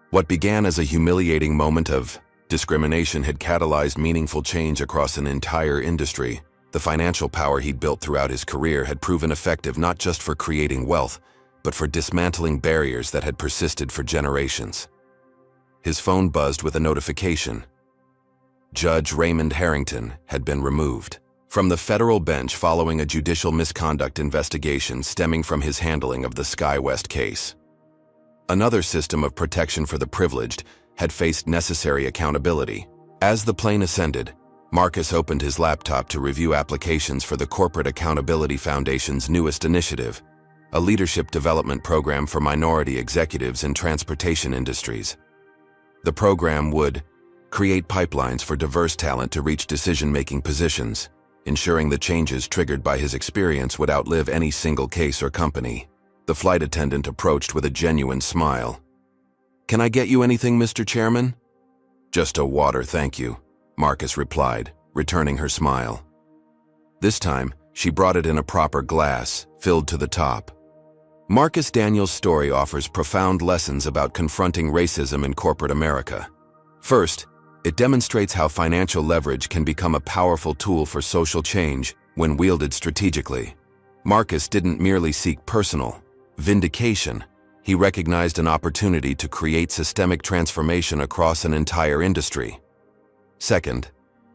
What began as a humiliating moment of discrimination had catalyzed meaningful change across an entire industry. The financial power he'd built throughout his career had proven effective not just for creating wealth, but for dismantling barriers that had persisted for generations. His phone buzzed with a notification. Judge Raymond Harrington had been removed from the federal bench following a judicial misconduct investigation stemming from his handling of the SkyWest case. Another system of protection for the privileged had faced necessary accountability. As the plane ascended, Marcus opened his laptop to review applications for the Corporate Accountability Foundation's newest initiative, a leadership development program for minority executives in transportation industries. The program would create pipelines for diverse talent to reach decision-making positions, ensuring the changes triggered by his experience would outlive any single case or company. The flight attendant approached with a genuine smile. "Can I get you anything, Mr. Chairman?" "Just a water, thank you," Marcus replied, returning her smile. This time, she brought it in a proper glass, filled to the top. Marcus Daniels' story offers profound lessons about confronting racism in corporate America. First, it demonstrates how financial leverage can become a powerful tool for social change when wielded strategically. Marcus didn't merely seek personal vindication. He recognized an opportunity to create systemic transformation across an entire industry. Second,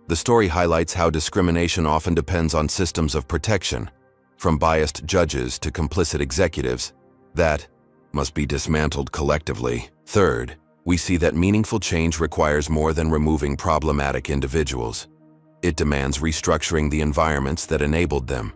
the story highlights how discrimination often depends on systems of protection, from biased judges to complicit executives, that must be dismantled collectively. Third, we see that meaningful change requires more than removing problematic individuals. It demands restructuring the environments that enabled them.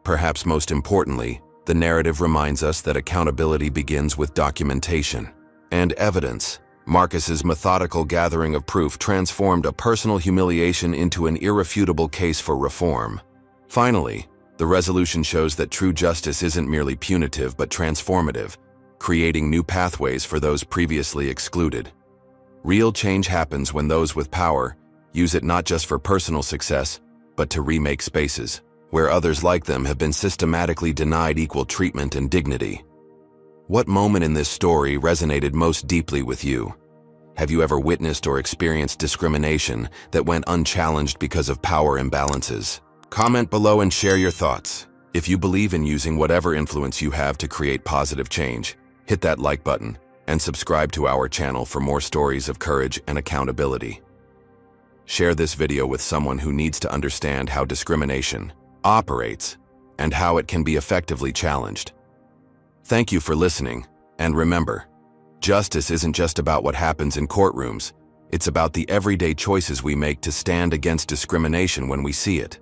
Perhaps most importantly, the narrative reminds us that accountability begins with documentation and evidence. Marcus's methodical gathering of proof transformed a personal humiliation into an irrefutable case for reform. Finally, The resolution shows that true justice isn't merely punitive but transformative, creating new pathways for those previously excluded. Real change happens when those with power use it not just for personal success, but to remake spaces where others like them have been systematically denied equal treatment and dignity. What moment in this story resonated most deeply with you? Have you ever witnessed or experienced discrimination that went unchallenged because of power imbalances? Comment below and share your thoughts. If you believe in using whatever influence you have to create positive change, hit that like button and subscribe to our channel for more stories of courage and accountability. Share this video with someone who needs to understand how discrimination operates and how it can be effectively challenged. Thank you for listening, and remember, justice isn't just about what happens in courtrooms, it's about the everyday choices we make to stand against discrimination when we see it.